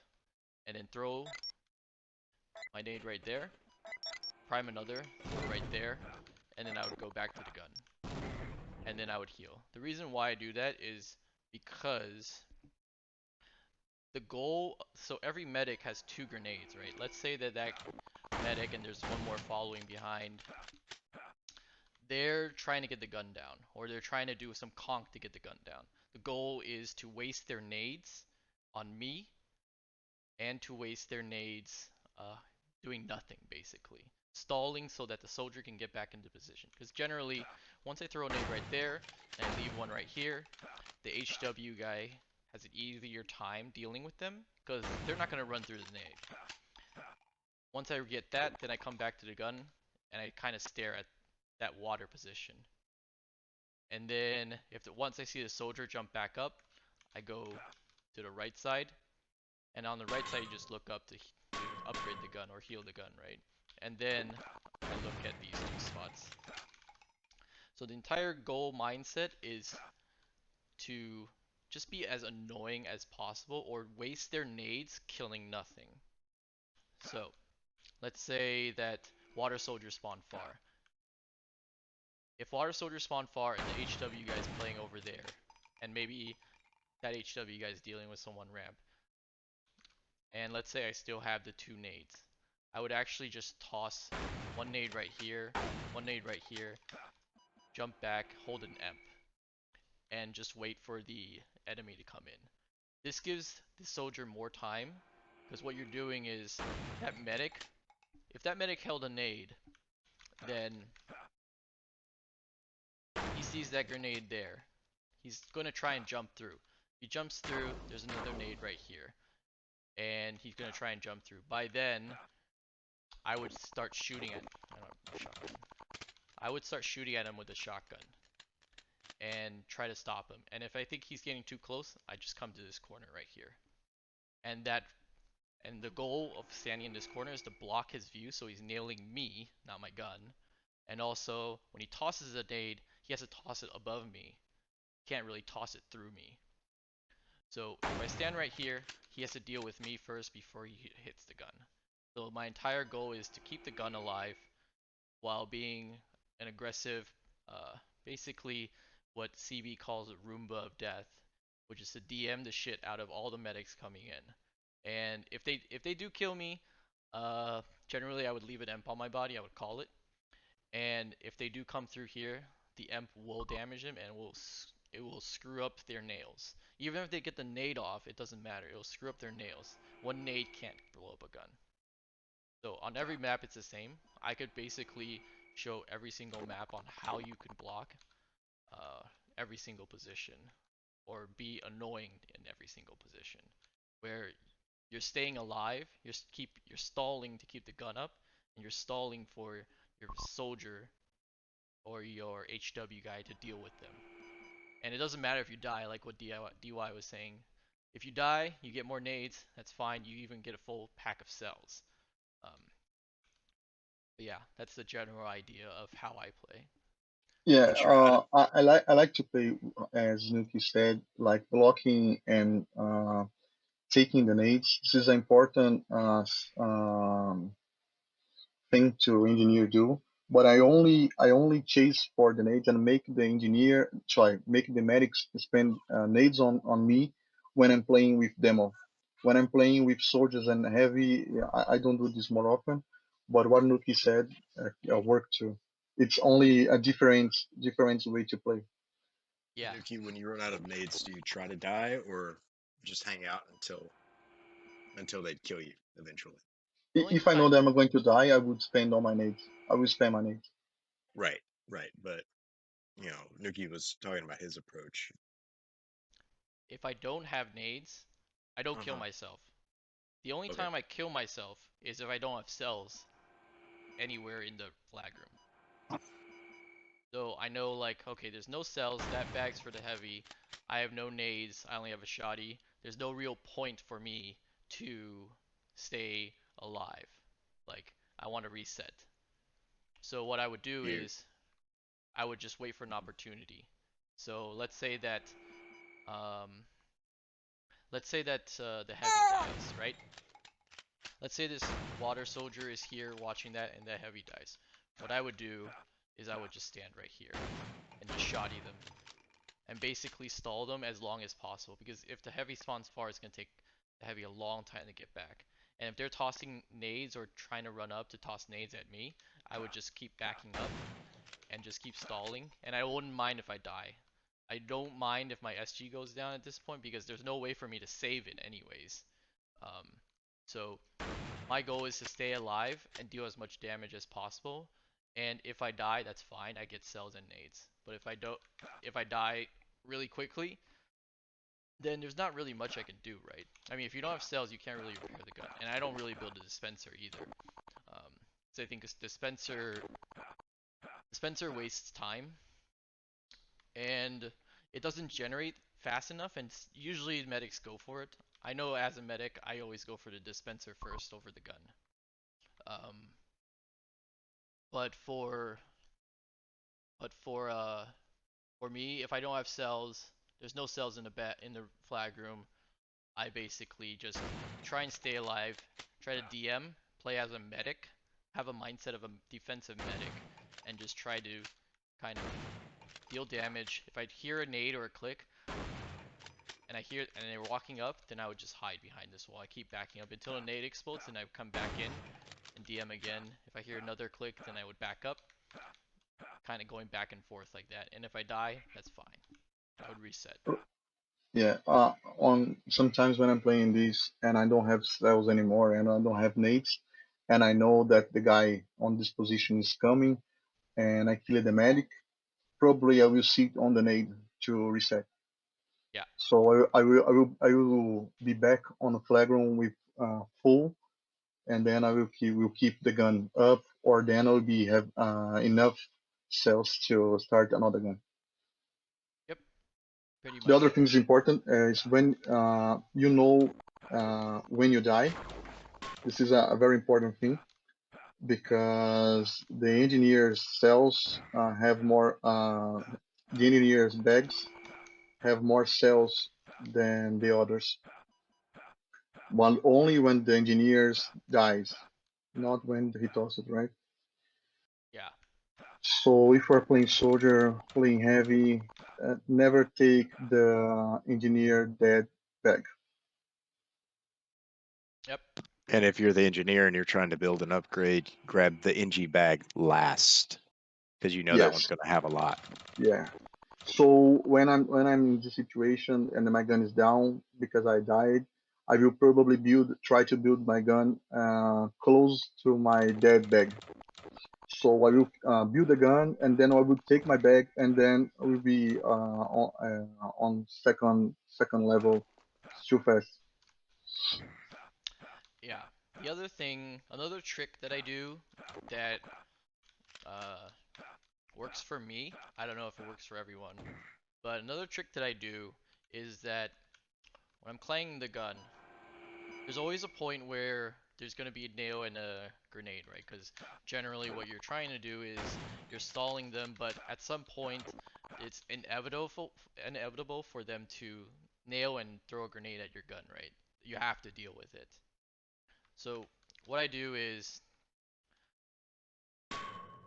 and then throw my nade right there, prime another, throw right there, and then I would go back to the gun. And then I would heal. The reason why I do that is because the goal, so every medic has 2 grenades, right? Let's say that medic and there's one more following behind. They're trying to get the gun down, or they're trying to do some conk to get the gun down. The goal is to waste their nades on me and to waste their nades doing nothing, basically. Stalling so that the soldier can get back into position. Because generally, once I throw a nade right there, and I leave one right here, the HW guy has an easier time dealing with them, because they're not going to run through the nade. Once I get that, then I come back to the gun, and I kind of stare at that water position. And then, once I see the soldier jump back up, I go to the right side, and on the right side you just look up to upgrade the gun or heal the gun, right? And then I look at these 2 spots. So the entire goal mindset is to just be as annoying as possible or waste their nades killing nothing. So let's say that water soldiers spawn far. If water soldiers spawn far and the HW guy's playing over there, and maybe that HW guy's dealing with someone ramp, and let's say I still have the 2 nades, I would actually just toss one nade right here, one nade right here, jump back, hold an EMP, and just wait for the enemy to come in. This gives the soldier more time, because what you're doing is that medic, if that medic held a nade, then he sees that grenade there. He's going to try and jump through. He jumps through, there's another nade right here, and he's going to try and jump through. By then, I would start shooting at, I don't know, shotgun. I would start shooting at him with a shotgun and try to stop him. And if I think he's getting too close, I just come to this corner right here. And the goal of standing in this corner is to block his view so he's nailing me, not my gun. And also, when he tosses a nade, he has to toss it above me. He can't really toss it through me. So if I stand right here, he has to deal with me first before he hits the gun. So my entire goal is to keep the gun alive while being an aggressive, uh, basically what CB calls a Roomba of death, which is to DM the shit out of all the medics coming in. And if they do kill me, generally I would leave an emp on my body. I would call it. And if they do come through here, the emp will damage them and it will screw up their nails. Even if they get the nade off, it doesn't matter. It will screw up their nails. One nade can't blow up a gun. So on every map it's the same. I could basically show every single map on how you can block uh, every single position or be annoying in every single position. Where you're staying alive, you're stalling to keep the gun up, and you're stalling for your soldier or your HW guy to deal with them. And it doesn't matter if you die, like what DY was saying. If you die, you get more nades. That's fine. You even get a full pack of cells. Um, but yeah, that's the general idea of how I play. Yeah, What's your out? I like to play, as Nuki said, like blocking and taking the nades. This is an important thing to engineer do. But I only chase for the nades and make the medics spend nades on me when I'm playing with demo. When I'm playing with soldiers and heavy, yeah, I don't do this more often. But what Nuki said work too. It's only a different way to play. Yeah, Nuki, when you run out of nades, do you try to die or just hang out until they kill you eventually? the only If I know time that I'm going to die, I would spend all my nades. I will spend my nades. Right, right. But Nuki was talking about his approach. if I don't have nades, I don't kill Uh-huh. myself. The only Okay. time I kill myself is if I don't have cells anywhere in the flag room. So I know like, okay, there's no cells, that bag's for the heavy. I have no nades, I only have a shoddy. There's no real point for me to stay alive. Like, I want to reset. So what I would do You. is I would just wait for an opportunity. So um, let's say that the heavy dies, right? Let's say this water soldier is here watching that and the heavy dies. What I would do is I would just stand right here and just shoddy them and basically stall them as long as possible because if the heavy spawns far, it's going to take the heavy a long time to get back. And if they're tossing nades or trying to run up to toss nades at me, I would just keep backing up and just keep stalling, and I wouldn't mind if I die. I don't mind if my SG goes down at this point because there's no way for me to save it anyways. Um, so my goal is to stay alive and deal as much damage as possible. And if I die, that's fine. I get cells and nades. But if I die really quickly, then there's not really much I can do, right? I mean, if you don't have cells, you can't really repair the gun, and I don't really build a dispenser either. So I think a dispenser wastes time and it doesn't generate fast enough, and usually medics go for it. I know as a medic, I always go for the dispenser first over the gun. Um, but for but for me, if I don't have cells, there's no cells in the flag room. I basically just try and stay alive, try to DM, play as a medic, have a mindset of a defensive medic, and just try to kind of deal damage. If I hear a nade or a click, and they're walking up, then I would just hide behind this wall. I keep backing up until a nade explodes, and I would come back in and DM again. If I hear another click, then I would back up, kind of going back and forth like that. And if I die, that's fine. I would reset. Yeah, on sometimes when I'm playing this and I don't have spells anymore and I don't have nades, and I know that the guy on this position is coming and I kill the medic, probably I will sit on the nade to reset. Yeah. So I will be back on the flag room with full, and then I will keep the gun up, or then I'll be have enough cells to start another gun. Yep. Pretty The other much. thing is important is when you know when you die. This is a very important thing because the engineer's cells have more. The engineer's bags have more cells than the others. One only when the engineers dies, not when he tosses, right? Yeah. So if we're playing soldier, playing heavy, never take the engineer dead back. Yep. And if you're the engineer and you're trying to build an upgrade, grab the NG bag last because you know that one's Yes, going to have a lot. yeah. So when I'm in the situation and my gun is down because I died, I will probably try to build my gun close to my dead bag. So I will build a gun and then I will take my bag and then I will be on second level too fast. Yeah. The other thing, another trick that I do that uh, works for me. I don't know if it works for everyone, but another trick that I do is that when I'm claying the gun, there's always a point where there's going to be a nail and a grenade, right? Because generally what you're trying to do is you're stalling them, but at some point it's inevitable for them to nail and throw a grenade at your gun, right? You have to deal with it. So what I do is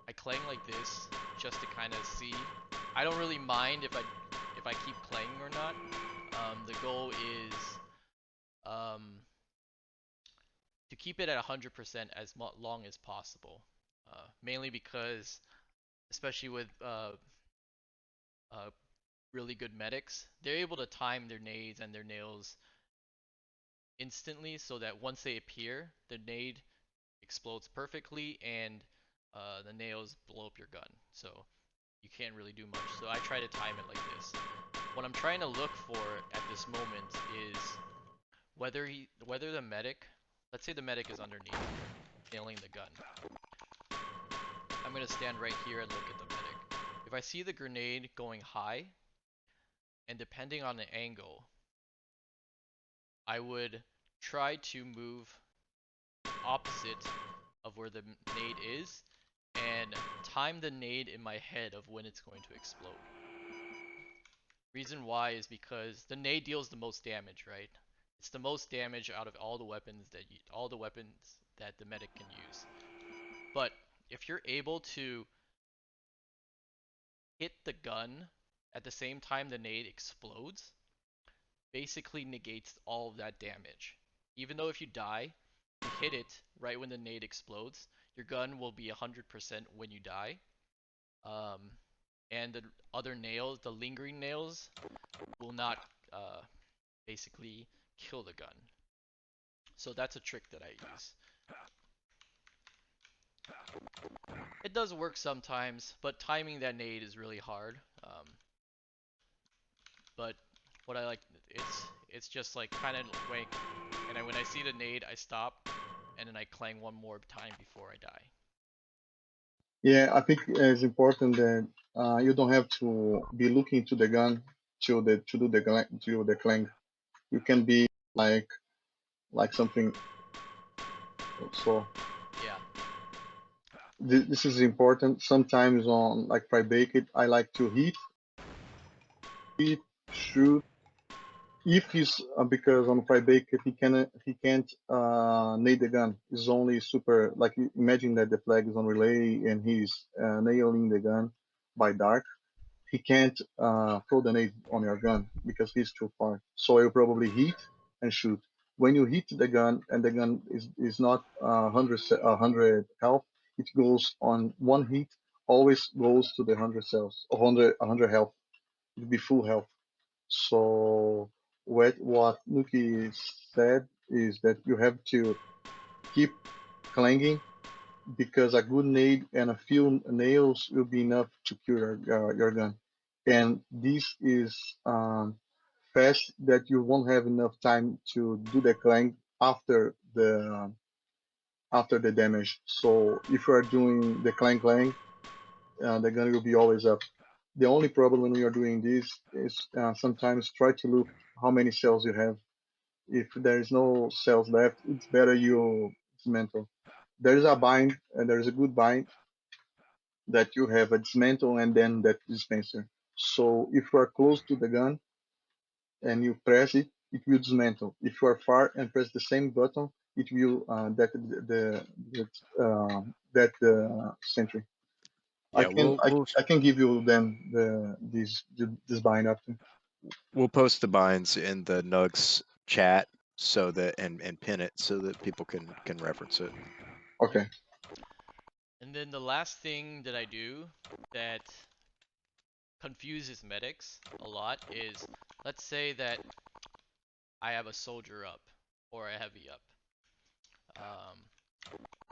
I clang like this just to kind of see. I don't really mind if I keep clanging or not. The goal is um, to keep it at 100% as long as possible. Mainly because, especially with uh, really good medics, they're able to time their nades and their nails instantly so that once they appear, the nade explodes perfectly and the nails blow up your gun. So you can't really do much. So I try to time it like this. What I'm trying to look for at this moment is whether the medic, let's say the medic is underneath, nailing the gun. I'm gonna stand right here and look at the medic. If I see the grenade going high, and depending on the angle, I would try to move opposite of where the nade is and time the nade in my head of when it's going to explode. Reason why is because the nade deals the most damage, right? It's the most damage out of all the weapons that the medic can use. But if you're able to hit the gun at the same time the nade explodes, basically negates all of that damage. Even though if you die, you hit it right when the nade explodes, your gun will be 100% when you die. Um, and the other nails, the lingering nails, will not uh, basically kill the gun. So that's a trick that I use. It does work sometimes, but timing that nade is really hard. But what I like, it's just like kind of like, and when I see the nade, I stop, and then I clang one more time before I die. Yeah, I think it's important that you don't have to be looking to the gun to the clang. You can be like something. So Yeah, this is important. Sometimes on like try bake it, I like to shoot. If he's because on try bake it, he can't nade the gun. It's only super like imagine that the flag is on relay and he's nailing the gun by dark. He can't throw the nade on your gun because he's too far. So you probably hit and shoot. When you hit the gun and the gun is not 100 health, it goes on one hit. Always goes to the 100 cells, 100 health. It'll be full health. So what Nuki said is that you have to keep clanging because a good nade and a few nails will be enough to kill your gun. And this is fast that you won't have enough time to do the clang after the damage. So if you are doing the clang, the gun will be always up. The only problem when you are doing this is sometimes try to look how many cells you have. If there is no cells left, it's better you dismantle. There is a bind, and there is a good bind that you have a dismantle and then that dispenser. So if you are close to the gun, and you press it, it will dismantle. If you are far and press the same button, it will that the sentry. Yeah, I can give you then this bind after. we'll post the binds in the Nugs chat so that and pin it so that people can reference it. Okay. And then the last thing that I do that confuses medics a lot is, let's say that I have a soldier up or a heavy up, um,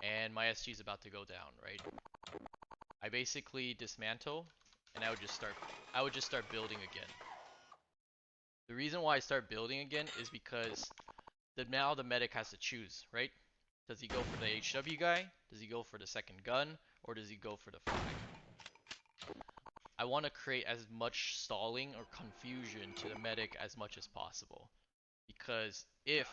and my SG is about to go down, right? I basically dismantle, and I would just start building again. The reason why I start building again is because now the medic has to choose, right? Does he go for the HW guy? Does he go for the second gun? Or does he go for the flag? I want to create as much stalling or confusion to the medic as much as possible. Because if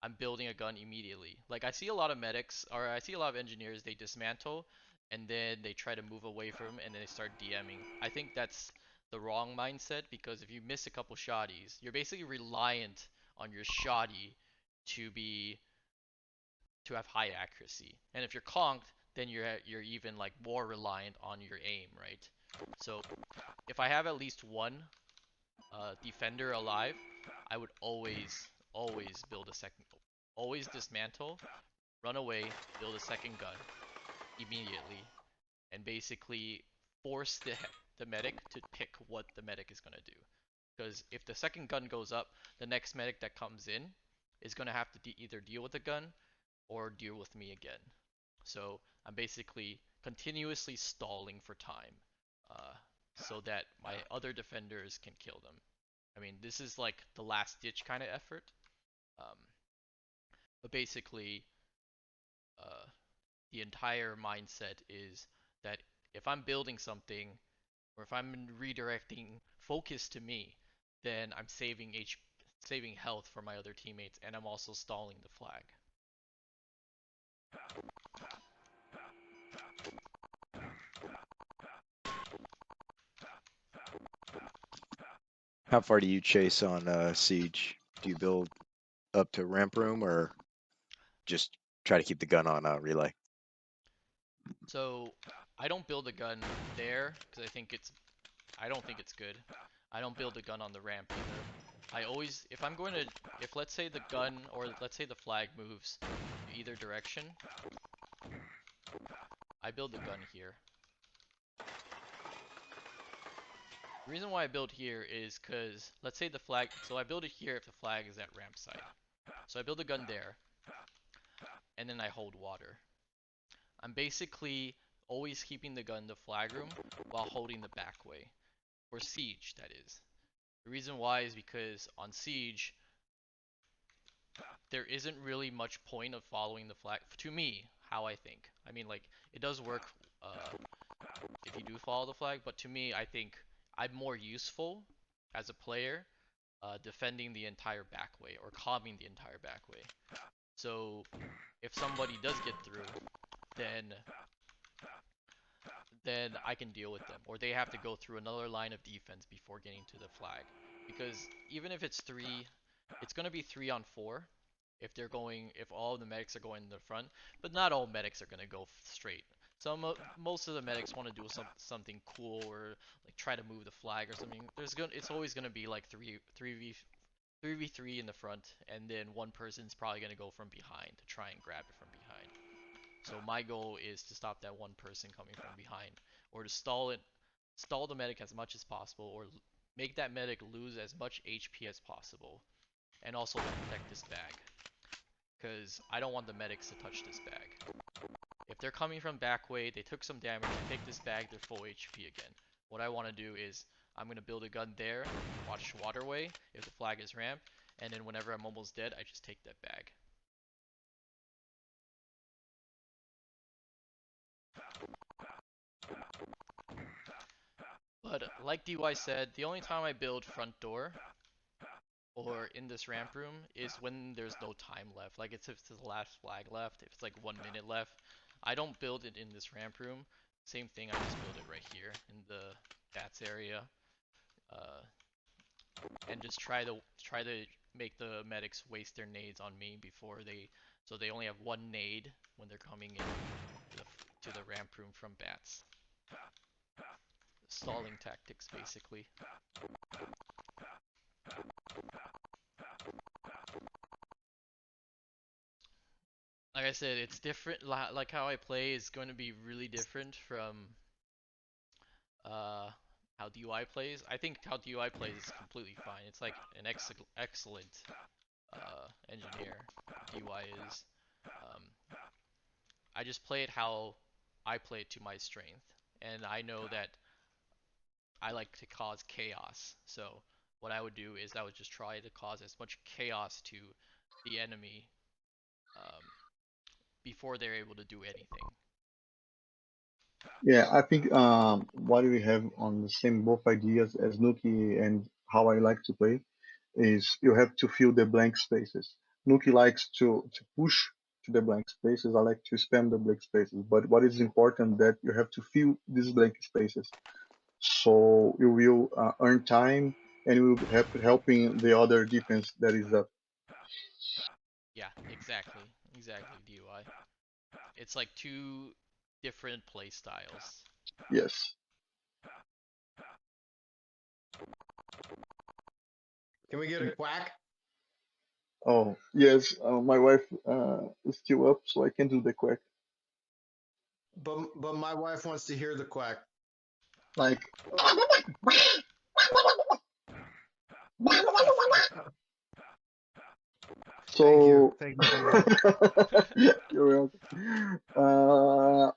I'm building a gun immediately, like I see a lot of medics, or I see a lot of engineers, they dismantle and then they try to move away from him and then they start DMing. I think that's the wrong mindset, because if you miss a couple shotties, you're basically reliant on your shotty to be to have high accuracy. And if you're conked, then you're even like more reliant on your aim, right? So if I have at least one defender alive, I would always build a second, always dismantle, run away, build a second gun immediately, and basically force the medic to pick what the medic is gonna do. Because if the second gun goes up, the next medic that comes in is gonna have to either deal with the gun or deal with me again. So I'm basically continuously stalling for time, uh, so that my other defenders can kill them. I mean, this is like the last ditch kind of effort. Um, but basically, uh, the entire mindset is that if I'm building something, or if I'm redirecting focus to me, then I'm saving health for my other teammates, and I'm also stalling the flag. How far do you chase on Siege? Do you build up to ramp room or just try to keep the gun on relay? So I don't build a gun there because I don't think it's good. I don't build a gun on the ramp either. I always, if let's say the gun or let's say the flag moves either direction, I build the gun here. The reason why I build here is because let's say the flag, so I build it here if the flag is at ramp side. So I build a gun there, and then I hold water. I'm basically always keeping the gun in the flag room while holding the back way. For siege, that is. The reason why is because on siege, there isn't really much point of following the flag. To me, how I think. I mean, like, it does work uh, if you do follow the flag, but to me, I think I'm more useful as a player defending the entire back way or calming the entire back way. So if somebody does get through, then I can deal with them, or they have to go through another line of defense before getting to the flag. Because even if it's it's gonna be 3-on-4 if all the medics are going in the front, but not all medics are gonna go straight. Most of the medics want to do something cool or like try to move the flag or something. It's always gonna be like 3v3 in the front, and then one person's probably gonna go from behind to try and grab it from behind. So my goal is to stop that one person coming from behind, or to stall the medic as much as possible, or make that medic lose as much HP as possible, and also to protect this bag, because I don't want the medics to touch this bag. If they're coming from back way, they took some damage, they take this bag, they're full HP again. What I want to do is, I'm going to build a gun there, watch waterway if the flag is ramp, and then whenever I'm almost dead, I just take that bag. But like DY said, the only time I build front door or in this ramp room is when there's no time left. Like it's if it's the last flag left, if it's like 1 minute left. I don't build it in this ramp room. Same thing, I just build it right here in the bats area. Uh, and just try to make the medics waste their nades on me before so they only have one nade when they're coming in to the ramp room from bats. Stalling tactics, basically. Like I said, it's different. Like how I play is going to be really different from uh, how DUI plays. I think how DUI plays is completely fine. It's like an excellent engineer. DUI is. Um, I just play it how I play it to my strength, and I know that I like to cause chaos. So what I would do is I would just try to cause as much chaos to the enemy um, before they're able to do anything. Yeah, I think what we have on the same both ideas as Nuki and how I like to play is you have to fill the blank spaces. Nuki likes to push to the blank spaces. I like to spam the blank spaces. But what is important that you have to fill these blank spaces. So you will earn time and you will help helping the other defense that is up. Yeah, exactly. Exactly, DUI. It's like two different play styles. Yes. Can we get a quack? Oh, yes. My wife is still up, so I can do the quack. But my wife wants to hear the quack. Like, Thank you. so Thank you very much. you're welcome.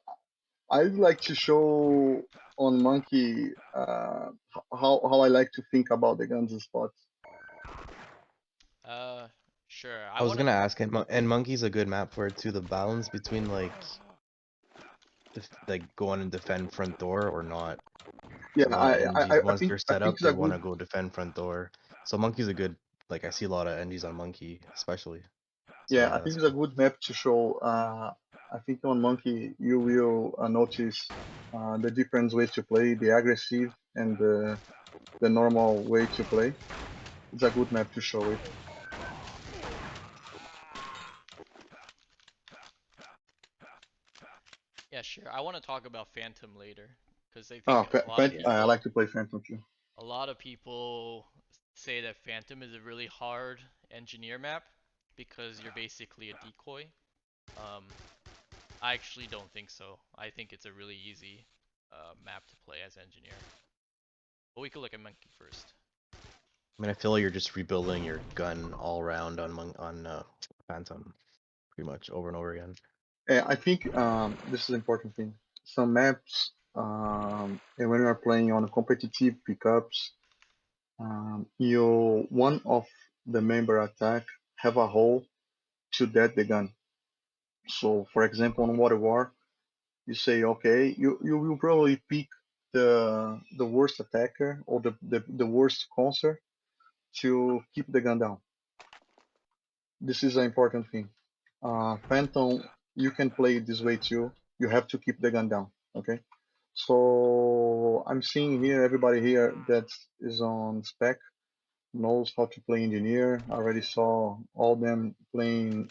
I'd like to show on Monkey how I like to think about the guns and spots. Uh, sure. I was gonna ask, and Monkey's a good map for it too. The balance between like going and defend front door or not. Yeah, A lot of NGs once they're I set think up, it's they a want good. to go defend front door. So Monkey's a good, like I see a lot of NGs on Monkey, especially. So Yeah, I yeah, think that's it's a cool. good map to show. I think on Monkey you will notice the different ways to play, the aggressive and the normal way to play. It's a good map to show it. Yeah, sure. I want to talk about Phantom later because I Ah, think I like to play Phantom too. a lot of people say that Phantom is a really hard engineer map because you're basically a decoy. Um, I actually don't think so. I think it's a really easy map to play as engineer. But we could look at Monkey first. I mean, I feel like you're just rebuilding your gun all around on Phantom, pretty much over and over again. I think this is an important thing. Some maps, and when you are playing on competitive pickups, you one of the member attack have a hole to dead the gun. So, for example, on Water War, you say, okay, you will probably pick the worst attacker or the worst conser to keep the gun down. This is an important thing. Phantom, you can play it this way too. You have to keep the gun down. Okay. So I'm seeing here everybody here that is on spec knows how to play engineer. I already saw all them playing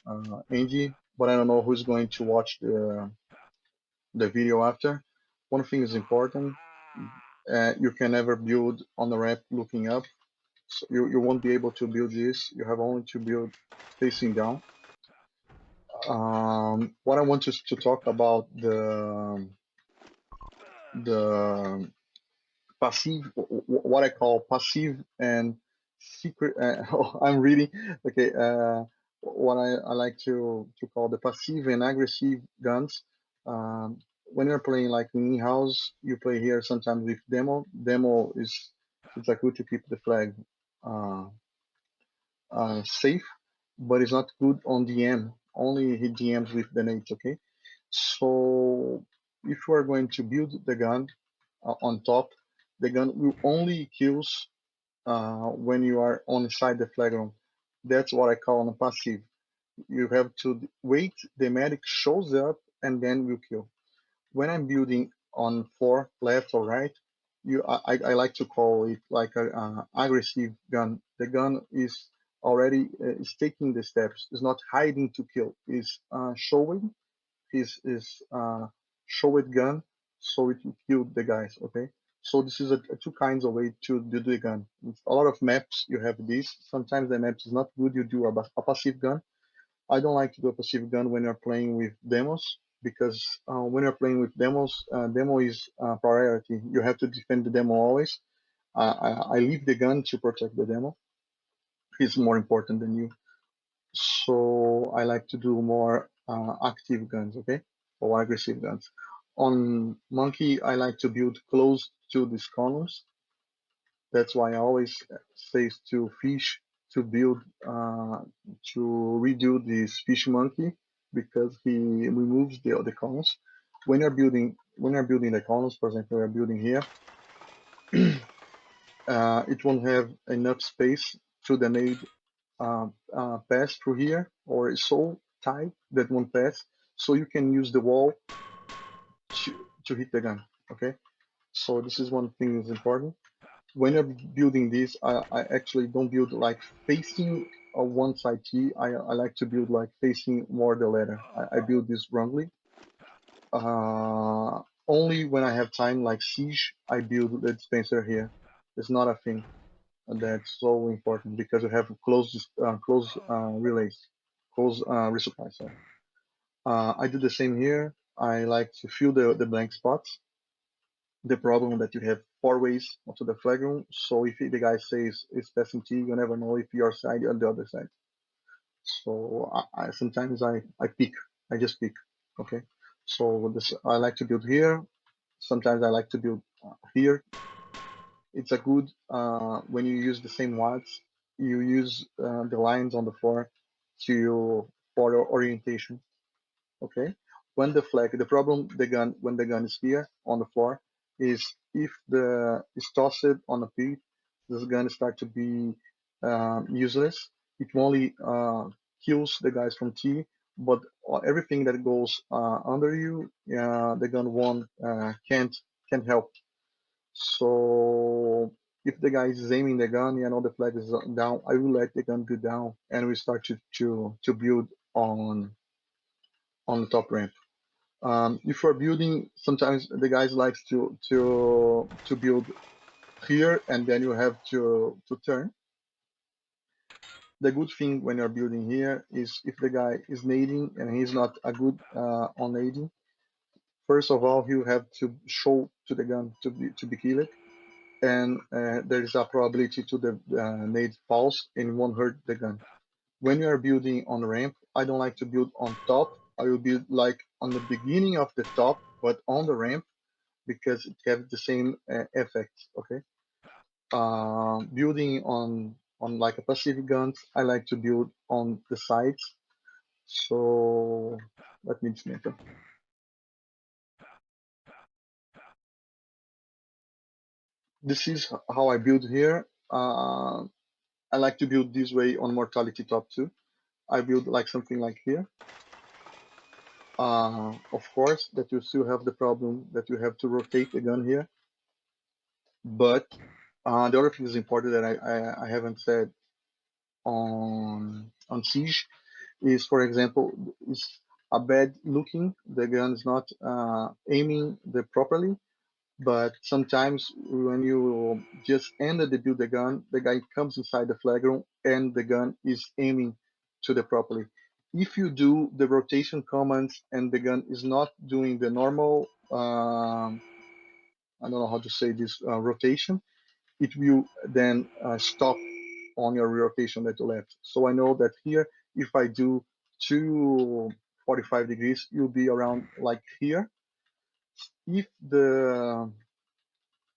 Engie, but I don't know who's going to watch the video after. One thing is important. You can never build on the ramp looking up. So you won't be able to build this. You have only to build facing down. What I want to talk about the passive, what I call passive and secret. I'm reading. Okay. What I like to call the passive and aggressive guns. When you're playing like in house, you play here sometimes with demo. Demo is it's like good to keep the flag uh, safe, but it's not good on DM. Only hit DMs with the nades. Okay. So if you are going to build the gun on top, the gun will only kills when you are on inside the flag room. That's what I call a passive. You have to wait, the medic shows up, and then will kill. When I'm building on floor, left or right, I like to call it like a aggressive gun. The gun is already is taking the steps. Is not hiding to kill. Is showing his showed gun so it will kill the guys. Okay. So this is a two kinds of way to do the gun. With a lot of maps you have this. Sometimes the map is not good. You do a passive gun. I don't like to do a passive gun when you're playing with demos because when you're playing with demos, demo is priority. You have to defend the demo always. I leave the gun to protect the demo. It's more important than you. So I like to do more active guns, okay, or aggressive guns. On Monkey, I like to build close to these columns. That's why I always say to fish to build to redo this fish monkey because he removes the columns. When you're building the columns, for example, we're building here, it won't have enough space to the nade pass through here, or it's so tight that won't pass. So you can use the wall to hit the gun. Okay, so this is one thing that's important. When you're building this, I actually don't build like facing a one side T. I like to build like facing more the ladder. I build this wrongly. Only when I have time, like siege, I build the dispenser here. It's not a thing. And that's so important because you have close relays, close resupply. Sorry. I do the same here. I like to fill the blank spots. The problem that you have four ways onto the flag room. So if the guy says it's passing T, you never know if your side or the other side. So I sometimes I pick. I just pick. Okay. So this I like to build here. Sometimes I like to build here. It's a good when you use the same watts, you use the lines on the floor to for your orientation. Okay. When the flag, the problem the gun when the gun is here on the floor is if the is tossed on a pit, this gun start to be useless. It only kills the guys from T, but everything that goes under you, the gun won't can't help. So if the guy is aiming the gun, the flag is down, I will let the gun go down, and we start to build on the top ramp. If you're building, sometimes the guys likes to build here, and then you have to turn. The good thing when you're building here is if the guy is nading and he's not a good on nading, first of all he'll have to show to the gun to be killed, and there is a probability to the nade falls and won't hurt the gun. When you are building on ramp, I don't like to build on top. I will build like on the beginning of the top, but on the ramp because it has the same effect. Okay. Building on like a passive guns, I like to build on the sides. So let me just make a. This is how I build here. I like to build this way on mortality top too. I build like something like here. Of course, that you still have the problem that you have to rotate the gun here. But the other thing is important that I haven't said on Siege is, for example, is a bad looking. The gun is not aiming the properly. But sometimes when you just enter the build the gun, the guy comes inside the flag room and the gun is aiming to the properly. If you do the rotation commands and the gun is not doing the normal, I don't know how to say this rotation, it will then stop on your rotation that you left. So I know that here, if I do 245 degrees, you'll be around like here. If the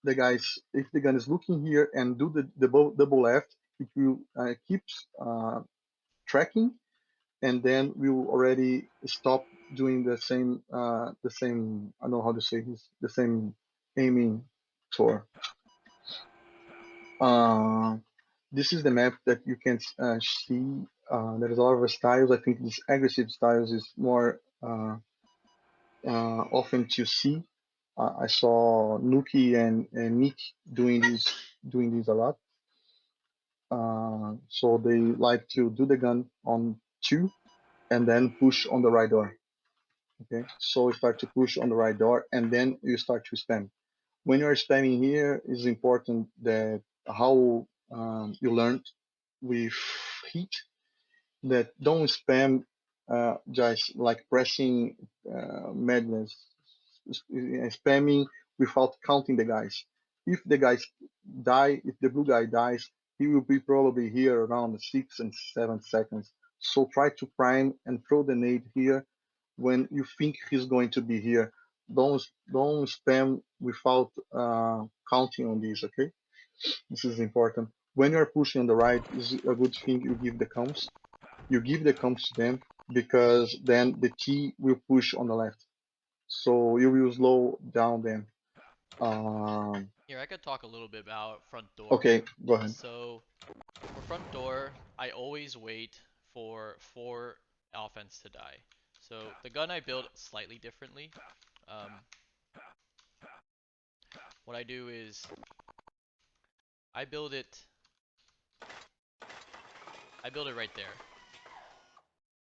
guys, if the gun is looking here and do the double left, it will keep tracking, and then we will already stop doing the same. I don't know how to say this, the same aiming tour. Uh, this is the map that you can see. There is a lot of styles. I think this aggressive styles is more often to see. I saw Nuki and Nick doing this a lot. So they like to do the gun on 2 and then push on the right door. Okay, so you start to push on the right door and then you start to spam. When you're spamming here, it's important that how you learned with heat, that don't spam just like pressing madness, spamming without counting the guys. If the guys die, if the blue guy dies, he will be probably here around 6 and 7 seconds. So try to prime and throw the nade here when you think he's going to be here. Don't spam without counting on this. Okay, this is important. When you're pushing on the right, is a good thing you give the counts. You give the comps to them because then the T will push on the left. So you will slow down them. Um, Here, I could talk a little bit about front door. okay, go ahead. So, for front door, I always wait for 4 offense to die. So, the gun I build slightly differently. Um, what I do is, I build it, I build it right there.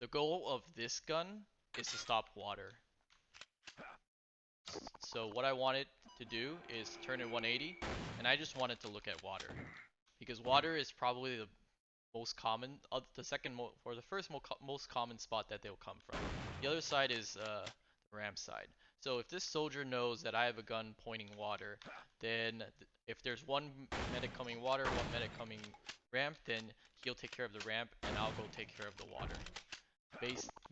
The goal of this gun is to stop water. So what I want it to do is turn it 180, and I just want it to look at water. Because water is probably the most common, the second or the first most common spot that they'll come from. The other side is the ramp side. So if this soldier knows that I have a gun pointing water, then if there's one medic coming water, one medic coming ramp, then he'll take care of the ramp and I'll go take care of the water.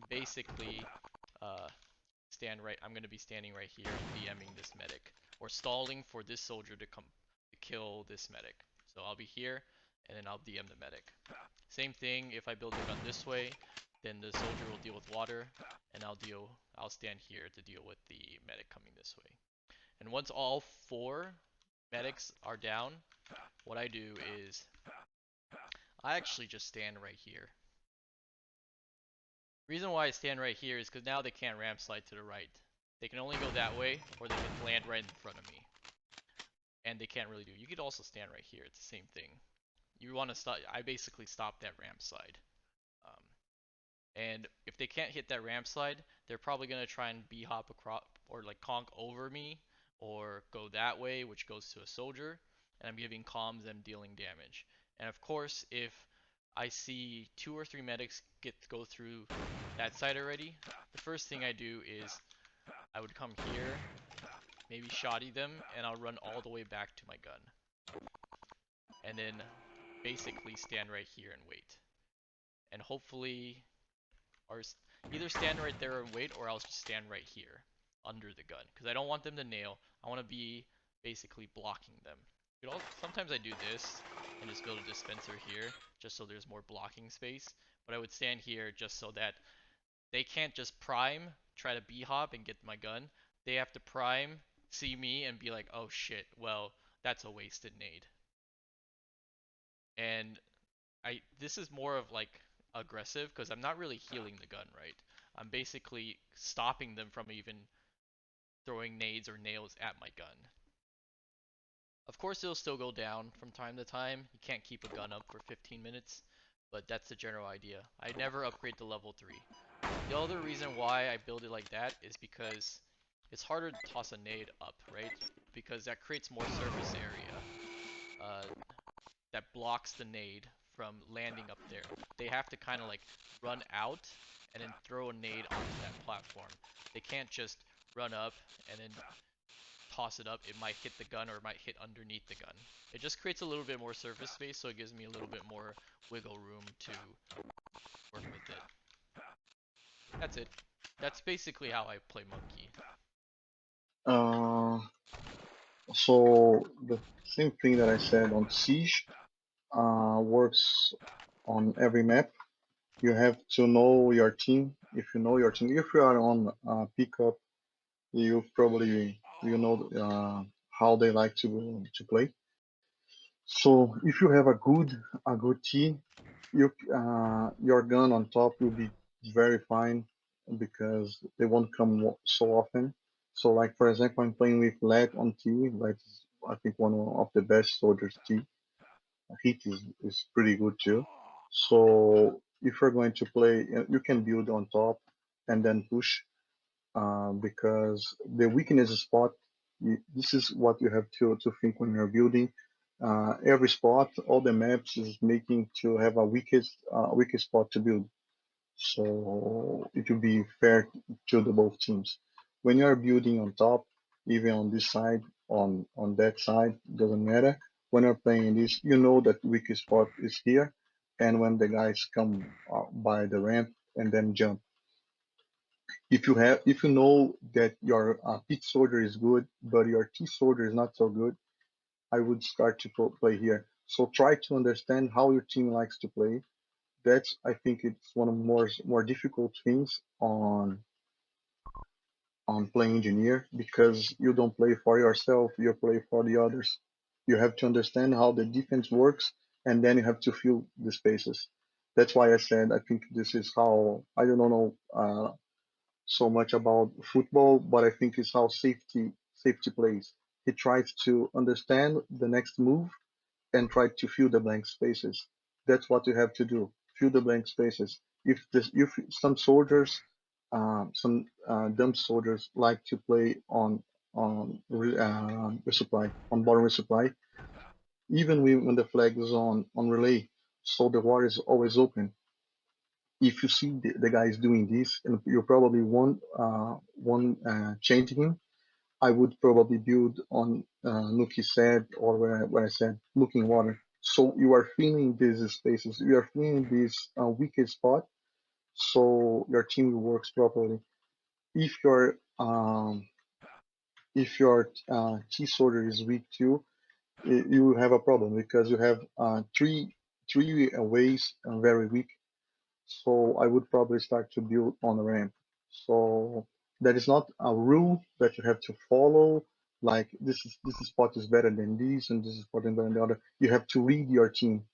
Basically, uh, I'm going to be standing right here DMing this medic, or stalling for this soldier to come to kill this medic. So I'll be here, and then I'll DM the medic. Same thing if I build the gun this way, then the soldier will deal with water, and I'll stand here to deal with the medic coming this way. And once all 4 medics are down, what I do is I actually just stand right here. Reason why I stand right here is because now they can't ramp slide to the right. They can only go that way, or they can land right in front of me. And they can't really do. You could also stand right here. It's the same thing. You want to stop. I basically stop that ramp slide. Um, and if they can't hit that ramp slide, they're probably gonna try and b-hop across or like conk over me, or go that way, which goes to a soldier. And I'm giving comms and dealing damage. And of course, if I see 2 or 3 medics go through that side already, the first thing I do is I would come here, maybe shoddy them, and I'll run all the way back to my gun. And then basically stand right here and wait. And hopefully, or either stand right there and wait, or else just stand right here under the gun. Because I don't want them to nail. I want to be basically blocking them. Sometimes I do this and just build a dispenser here, just so there's more blocking space. But I would stand here just so that they can't just prime, try to b-hop and get my gun. They have to prime, see me, and be like, oh shit, well, that's a wasted nade. And this is more of like aggressive because I'm not really healing the gun, right? I'm basically stopping them from even throwing nades or nails at my gun. Of course, it'll still go down from time to time. You can't keep a gun up for 15 minutes, but that's the general idea. I never upgrade to level 3. The other reason why I build it like that is because it's harder to toss a nade up, right? Because that creates more surface area that blocks the nade from landing up there. They have to kind of like run out and then throw a nade onto that platform. They can't just run up and then toss it up. It might hit the gun or it might hit underneath the gun. It just creates a little bit more surface space, so it gives me a little bit more wiggle room to work with it. That's it. That's basically how I play Monkey. Uh, so the same thing that I said on Siege works on every map. You have to know your team. If you know your team, if you are on pickup, you know how they like to play. So if you have a good team, your gun on top will be very fine because they won't come so often. So like for example, I'm playing with Led on T. Led is I think one of the best soldiers T. Heat is pretty good too. So if you're going to play, you can build on top and then push because the weakness spot. This is what you have to think when you're building. Every spot, all the maps is making to have a weakest spot to build. So it will be fair to the both teams. When you are building on top, even on this side, on that side, doesn't matter. When you're playing this, you know that weakest spot is here, and when the guys come by the ramp and then jump. If you know that your pit soldier is good, but your T soldier is not so good, I would start to play here. So try to understand how your team likes to play. That's I think it's one of the more difficult things on playing engineer because you don't play for yourself, you play for the others. You have to understand how the defense works and then you have to fill the spaces. That's why I said I think this is how I don't know so much about football, but I think it's how safety plays. He tries to understand the next move and try to fill the blank spaces. That's what you have to do. Fill the blank spaces. If some soldiers, some dumb soldiers like to play on resupply, on bottom resupply, even when the flag is on relay, so the war is always open. If you see the guys doing this, and you probably one changing him, I would probably build on Nuki said or where I said looking water. So you are feeling these spaces, you are feeling this weakest spot, so your team works properly. If your T soldier is weak too, you have a problem because you have three ways very weak. So I would probably start to build on a ramp. So there is not a rule that you have to follow. Like this spot is better than this, and this is better than the other. You have to read your team.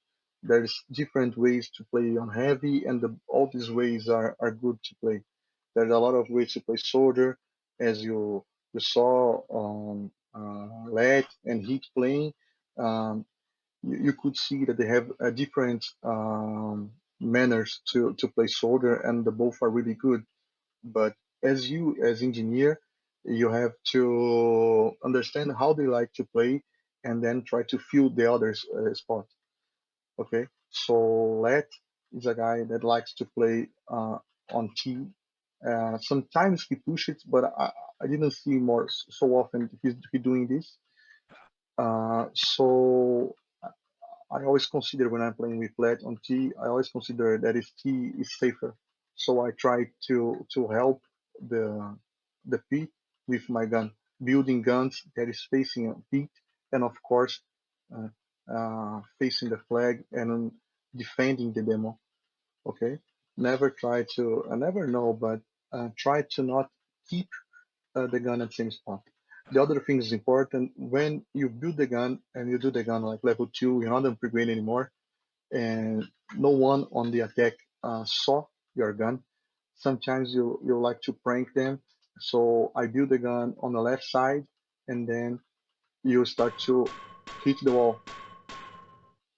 There's different ways to play on heavy, and all these ways are good to play. There's a lot of ways to play soldier, as you saw on LED and Heat playing. Um, you could see that they have different manners to play soldier, and the both are really good. But as engineer, you have to understand how they like to play, and then try to fill the other's spot. Okay, so Let is a guy that likes to play on T. Sometimes he pushes, but I didn't see more so often he doing this. So I always consider when I'm playing with Let on T, I always consider that his T is safer. So I try to help the pit with my gun, building guns that is facing a pit, and of course uh, facing the flag and defending the demo. Okay, never try to. I never know, but try to not keep the gun at the same spot. The other thing is important when you build the gun and you do the gun like level 2, you're not on pre-grade anymore, and no one on the attack saw your gun. Sometimes you like to prank them. So I build the gun on the left side, and then you start to hit the wall.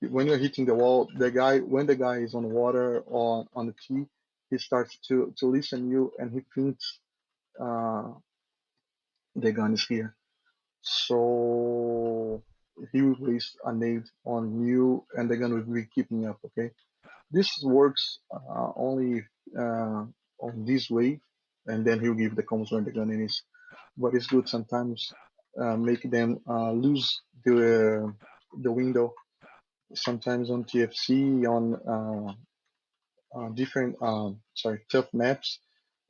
When you're hitting the wall, when the guy is on water or on the T, he starts to listen you, and he thinks uh, the gun is here. So he will place a nade on you, and the gun will be keeping up. Okay, this works only on this way, and then he'll give the comms when the gun is. But it's good sometimes make them lose the window. Sometimes on TFC on different tough maps,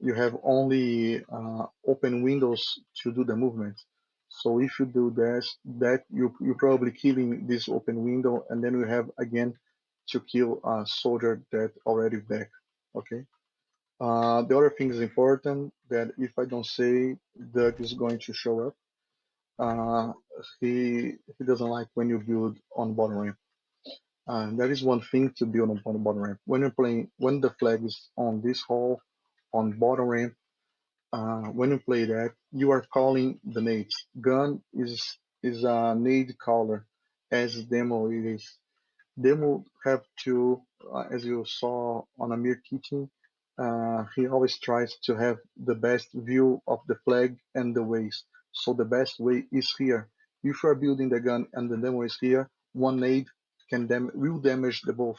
you have only open windows to do the movement. So if you do this, that you're probably killing this open window, and then you have again to kill a soldier that already back. Okay. The other thing is important that if I don't say, Doug is going to show up. Uh, he doesn't like when you build on bottom ramp. That is one thing to build on the bottom ramp. When you're playing, when the flag is on this hole, on bottom ramp, when you play that, you are calling the nades. Gun is a nade caller, as demo it is. Demo have to, as you saw on Amir teaching, he always tries to have the best view of the flag and the ways. So the best way is here. If you are building the gun and the demo is here, one nade will damage the both.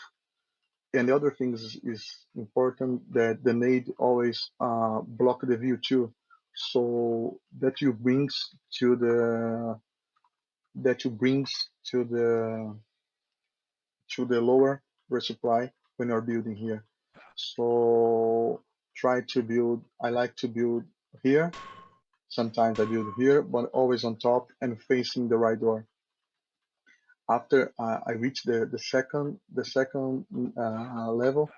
And the other thing is important that the nade always block the view too, so that you brings to the lower resupply when you're building here. So try to build. I like to build here. Sometimes I build here, but always on top and facing the right door. After I reach the second level,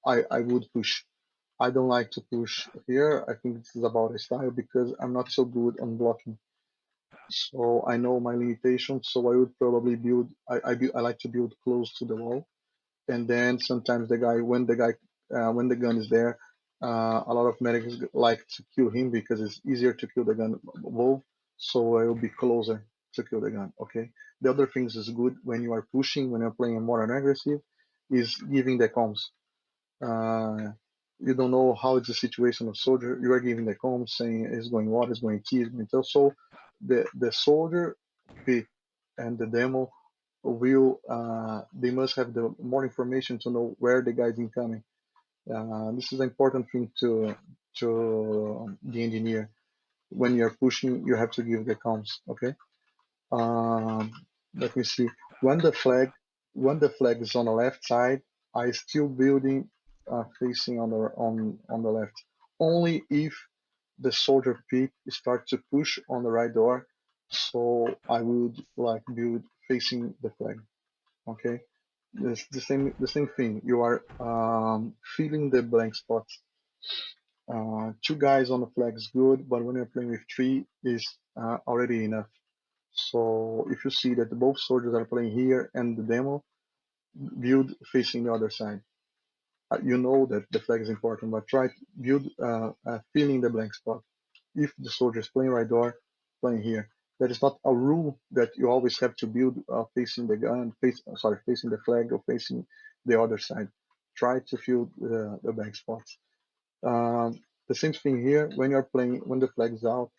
I would push. I don't like to push here. I think this is about a style because I'm not so good on blocking. So I know my limitations. So I would probably build. I like to build close to the wall, and then sometimes when the gun is there, a lot of medics like to kill him because it's easier to kill the gun above. So I will be closer to kill the gun. Okay. The other things is good when you are pushing, when you're playing more aggressive, is giving the comms. Uh, you don't know how it's the situation of soldier. You are giving the comms saying it's going what, it's going T, it's going T. So the soldier P and the demo will they must have the more information to know where the guy is incoming. This is an important thing to the engineer. When you're pushing, you have to give the comms. Okay. Um, Let me see. When the flag when the flag is on the left side, I still building facing on the left. Only if the soldier peak start to push on the right door, so I would like build facing the flag. Okay, the same thing. You are filling the blank spots. Two guys on the flag is good, but when you're playing with three, is already enough. So if you see that both soldiers are playing here and the demo, build facing the other side. You know that the flag is important, but try to build filling the blank spot. If the soldier is playing right door, playing here. That is not a rule that you always have to build facing the gun, facing the flag or facing the other side. Try to fill the blank spots. The same thing here when you're playing when the flag is out.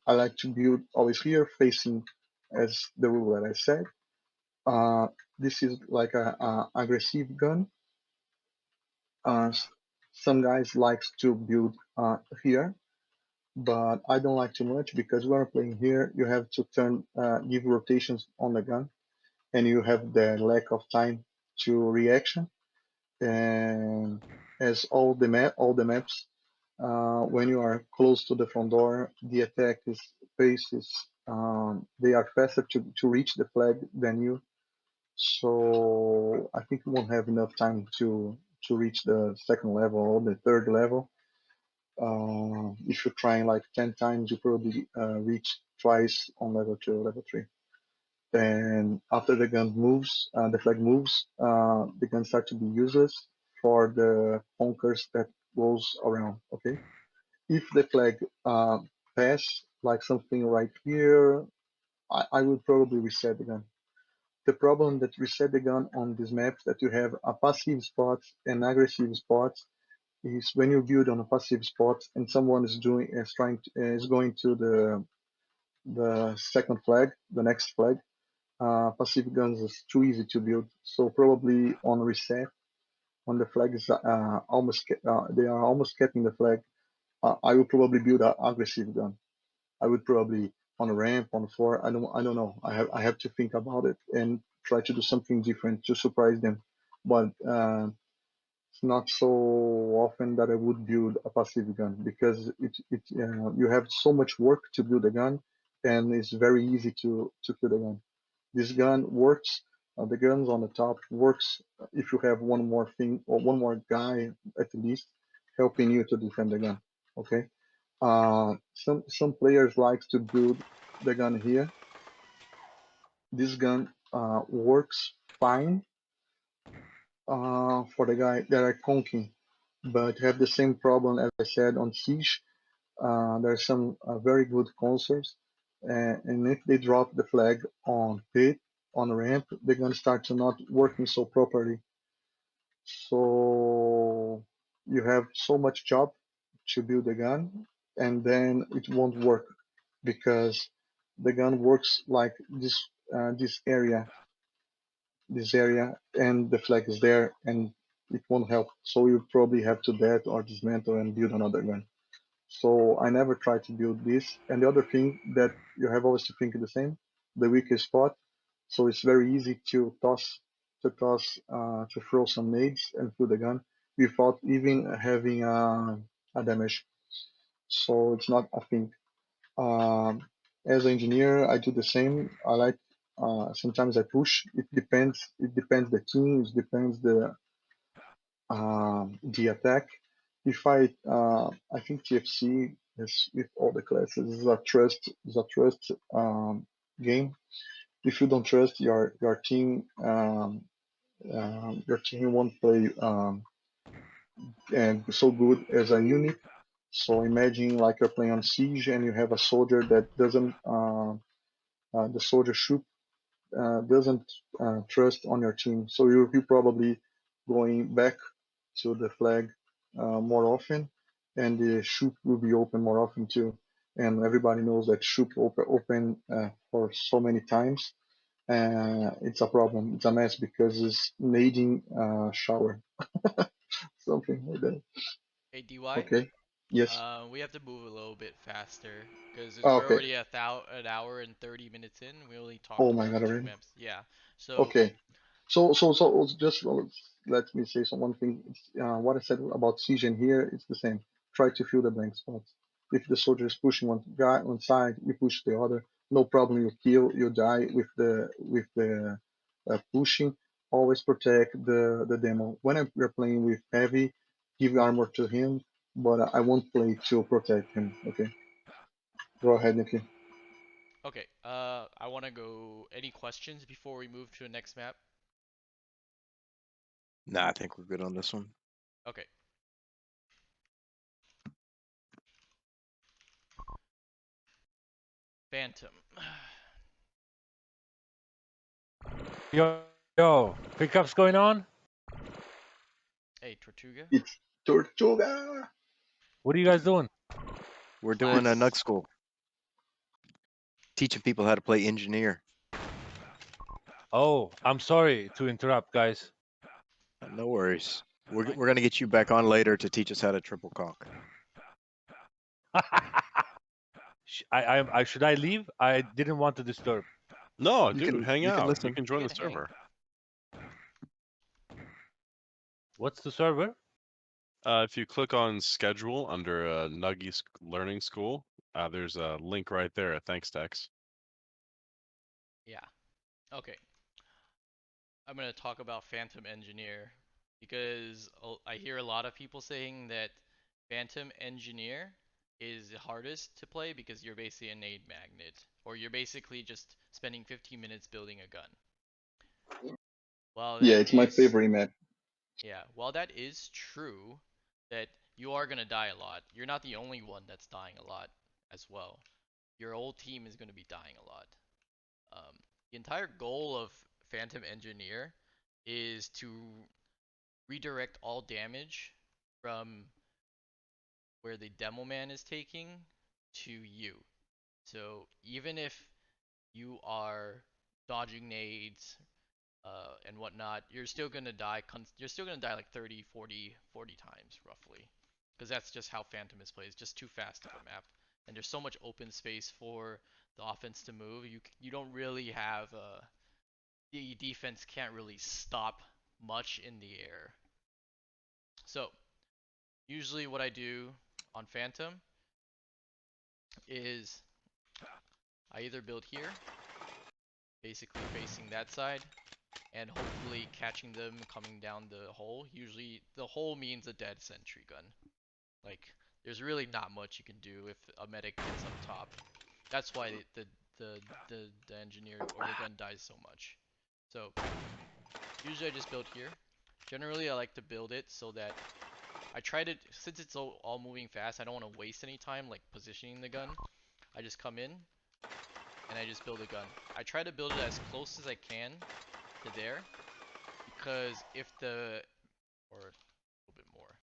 I like to build always here facing as the rule that I said. Uh, this is like a aggressive gun. Uh, some guys likes to build here, but I don't like too much because when you're playing here, you have to give rotations on the gun, and you have the lack of time to reaction. And as all the maps, when you are close to the front door, the attack is paces. They are faster to reach the flag than you. So I think you won't have enough time to reach the second level or the third level. If you're trying like 10 times, you probably reach twice on level 2, level 3. And after the flag moves, the gun starts to be useless for the bunkers that goes around. Okay, if the flag pass like something right here, I would probably reset the gun. The problem that reset the gun on these maps that you have a passive spot and aggressive spots is when you build on a passive spot and someone is going to the second flag, the next flag. Passive guns is too easy to build, so probably on reset when the flag is they are almost getting the flag. I would probably build an aggressive gun. I would probably on a ramp on a floor. I don't know. I have to think about it and try to do something different to surprise them. But it's not so often that I would build a passive gun because you have so much work to build a gun, and it's very easy to kill the gun. This gun works. The guns on the top works if you have one more thing or one more guy at least helping you to defend the gun. Okay. Some players like to build the gun here. This gun works fine for the guy that are conking, but have the same problem as I said on siege. there's some very good consoles, and if they drop the flag on pit, on ramp, they're gonna start to not working so properly. So you have so much job to build a gun, and then it won't work because the gun works like this area, and the flag is there, and it won't help. So you probably have to dead or dismantle and build another gun. So I never try to build this. And the other thing that you have always to think the same, the weakest spot. So it's very easy to throw some nades and fill the gun without even having a damage. So it's not a thing. Um, as an engineer, I do the same. I like sometimes I push. It depends. It depends the team. It depends the attack. If I think TFC is with all the classes is a trust game. If you don't trust your team won't play and so good as a unit. So imagine like you're playing on Siege and you have a soldier that doesn't the soldier shoot doesn't trust on your team. So you probably going back to the flag more often, and the shoot will be open more often too. And everybody knows that shoot open for so many times. It's a problem. It's a mess because it's nading shower, something like that. Hey, DY. Okay. Yes. We have to move a little bit faster because we're Okay. already an hour and 30 minutes in. We only talked Oh my about God two already. maps. Yeah. So, Okay. So just let me say some one thing. What I said about Siegen here, it's the same. Try to fill the blank spots. If the soldier is pushing one side, you push the other. No problem. You kill, you die with the pushing. Always protect the demo. When we're playing with heavy, give armor to him, but I won't play to protect him. Okay, go ahead, Nikki. okay. I want to go. Any questions before we move to the next map? Nah, I think we're good on this one. Okay. Phantom. Yo, pickups going on? Hey, Tortuga. It's Tortuga. What are you guys doing? We're doing a Class. Nug School, teaching people how to play engineer. Oh, I'm sorry to interrupt, guys. No worries. We're Fine. we're gonna get you back on later to teach us how to triple conk. I should I leave? I didn't want to disturb. No, You dude, can hang you can out. You listen. can You join the can hang. server. What's the server? If you click on schedule under Nuggy Learning School, there's a link right there. Thanks, Dex. Yeah. Okay. I'm gonna talk about Phantom Engineer because I hear a lot of people saying that Phantom Engineer is the hardest to play because you're basically a nade magnet, or you're basically just spending 15 minutes building a gun. While Yeah, that it's my is, favorite map. yeah, while that is true, that you are gonna die a lot. You're not the only one that's dying a lot as well. Your whole team is gonna be dying a lot. Um, the entire goal of Phantom Engineer is to redirect all damage from where the demo man is taking to you. So even if you are dodging nades and whatnot, you're still gonna die. You're still gonna die like 30, 40 times roughly, because that's just how Phantom is played. It's just too fast of a map, and there's so much open space for the offense to move. You don't really have the defense can't really stop much in the air. So usually what I do on Phantom is I either build here, basically facing that side, and hopefully catching them coming down the hole. Usually the hole means a dead sentry gun. Like there's really not much you can do if a medic gets up top. That's why the engineer or the gun dies so much. So usually I just build here. Generally I like to build it so that I try to, since it's all moving fast, I don't want to waste any time like positioning the gun. I just come in and I just build a gun. I try to build it as close as I can to there, because if the, or a little bit more.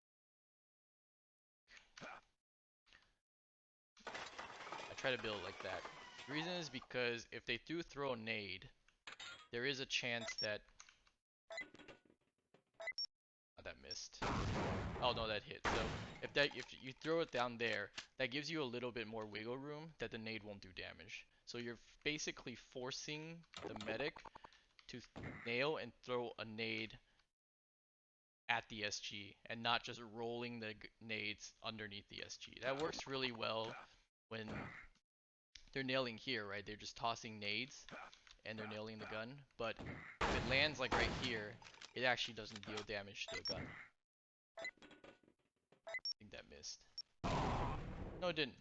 I try to build it like that. The reason is because if they do throw a nade, there is a chance that, oh, that missed. Oh no, that hit. So if you throw it down there, that gives you a little bit more wiggle room that the nade won't do damage. So you're basically forcing the medic to nail and throw a nade at the SG and not just rolling the nades underneath the SG. That works really well when they're nailing here, right? They're just tossing nades and they're nailing the gun. But if it lands like right here, it actually doesn't deal damage to the gun. I think that missed. No, it didn't.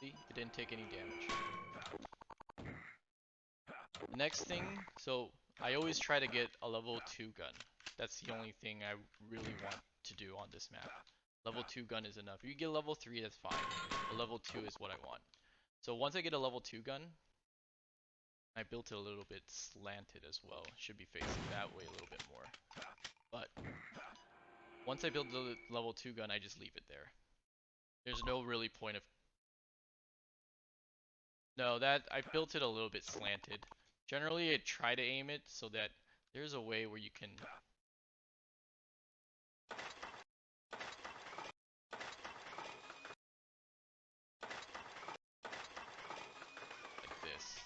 See? It didn't take any damage. The next thing, so I always try to get a level 2 gun. That's the only thing I really want to do on this map. Level 2 gun is enough. If you get level 3, that's fine. But level 2 is what I want. So once I get a level 2 gun, I built it a little bit slanted as well. It should be facing that way a little bit more. But once I build the level 2 gun, I just leave it there. There's no really point of... No, that I built it a little bit slanted. Generally, I try to aim it so that there's a way where you can... like this.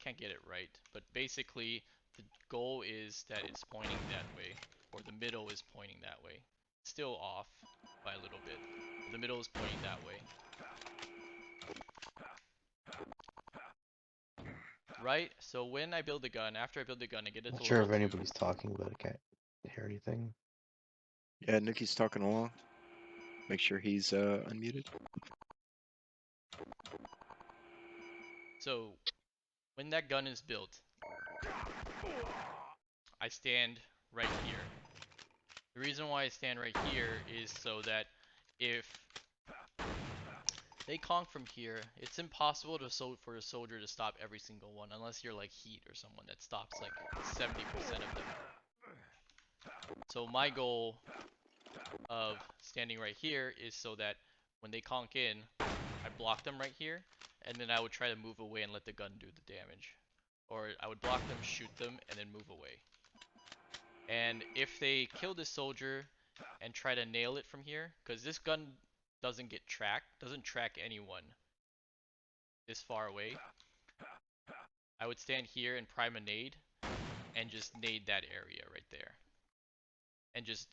Can't get it right, but basically the goal is that it's pointing that way, or the middle is pointing that way. Still off by a little bit, but the middle is pointing that way. Right? So when I build the gun, after I build the gun, I get it Not to sure level if 2. anybody's talking, but I can't hear anything. Yeah, Nuki's talking along. Make sure he's unmuted. So when that gun is built, I stand right here. The reason why I stand right here is so that if they conk from here, it's impossible for a soldier to stop every single one unless you're like Heat or someone that stops like 70% of them. So my goal of standing right here is so that when they conk in, I block them right here, and then I would try to move away and let the gun do the damage. Or I would block them, shoot them, and then move away. And if they kill this soldier and try to nail it from here, because this gun doesn't track anyone this far away, I would stand here and prime a nade and just nade that area right there. And just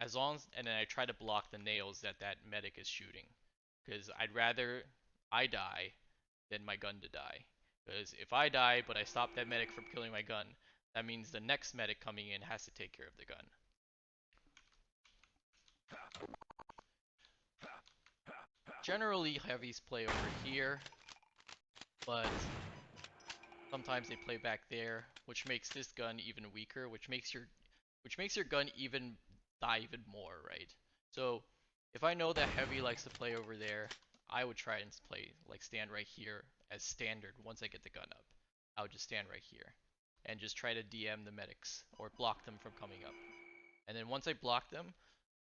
as long as, and then I try to block the nails that medic is shooting, because I'd rather I die than my gun to die. Because if I die but I stop that medic from killing my gun, that means the next medic coming in has to take care of the gun. Generally, heavies play over here, but sometimes they play back there, which makes this gun even weaker, which makes your gun even die even more, right? So if I know that heavy likes to play over there, I would try and play like stand right here as standard once I get the gun up. I would just stand right here and just try to DM the medics or block them from coming up. And then once I block them,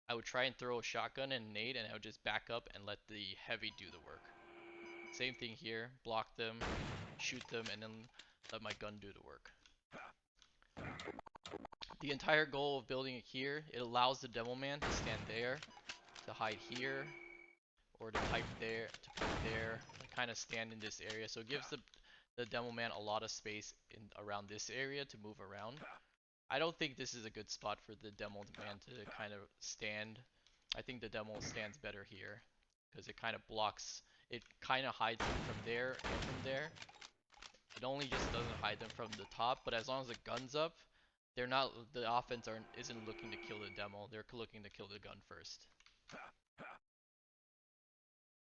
I would try and throw a shotgun and a nade, and I would just back up and let the heavy do the work. Same thing here, block them, shoot them, and then let my gun do the work. The entire goal of building it here, it allows the demo man to stand there, to hide here, or to pipe there, like kind of stand in this area. So it gives the demo man a lot of space around this area to move around. I don't think this is a good spot for the demo man to kind of stand. I think the demo stands better here because it kind of blocks, it kind of hides them from there and from there. It only just doesn't hide them from the top, but as long as the gun's up, they're not, the offense isn't looking to kill the demo, they're looking to kill the gun first.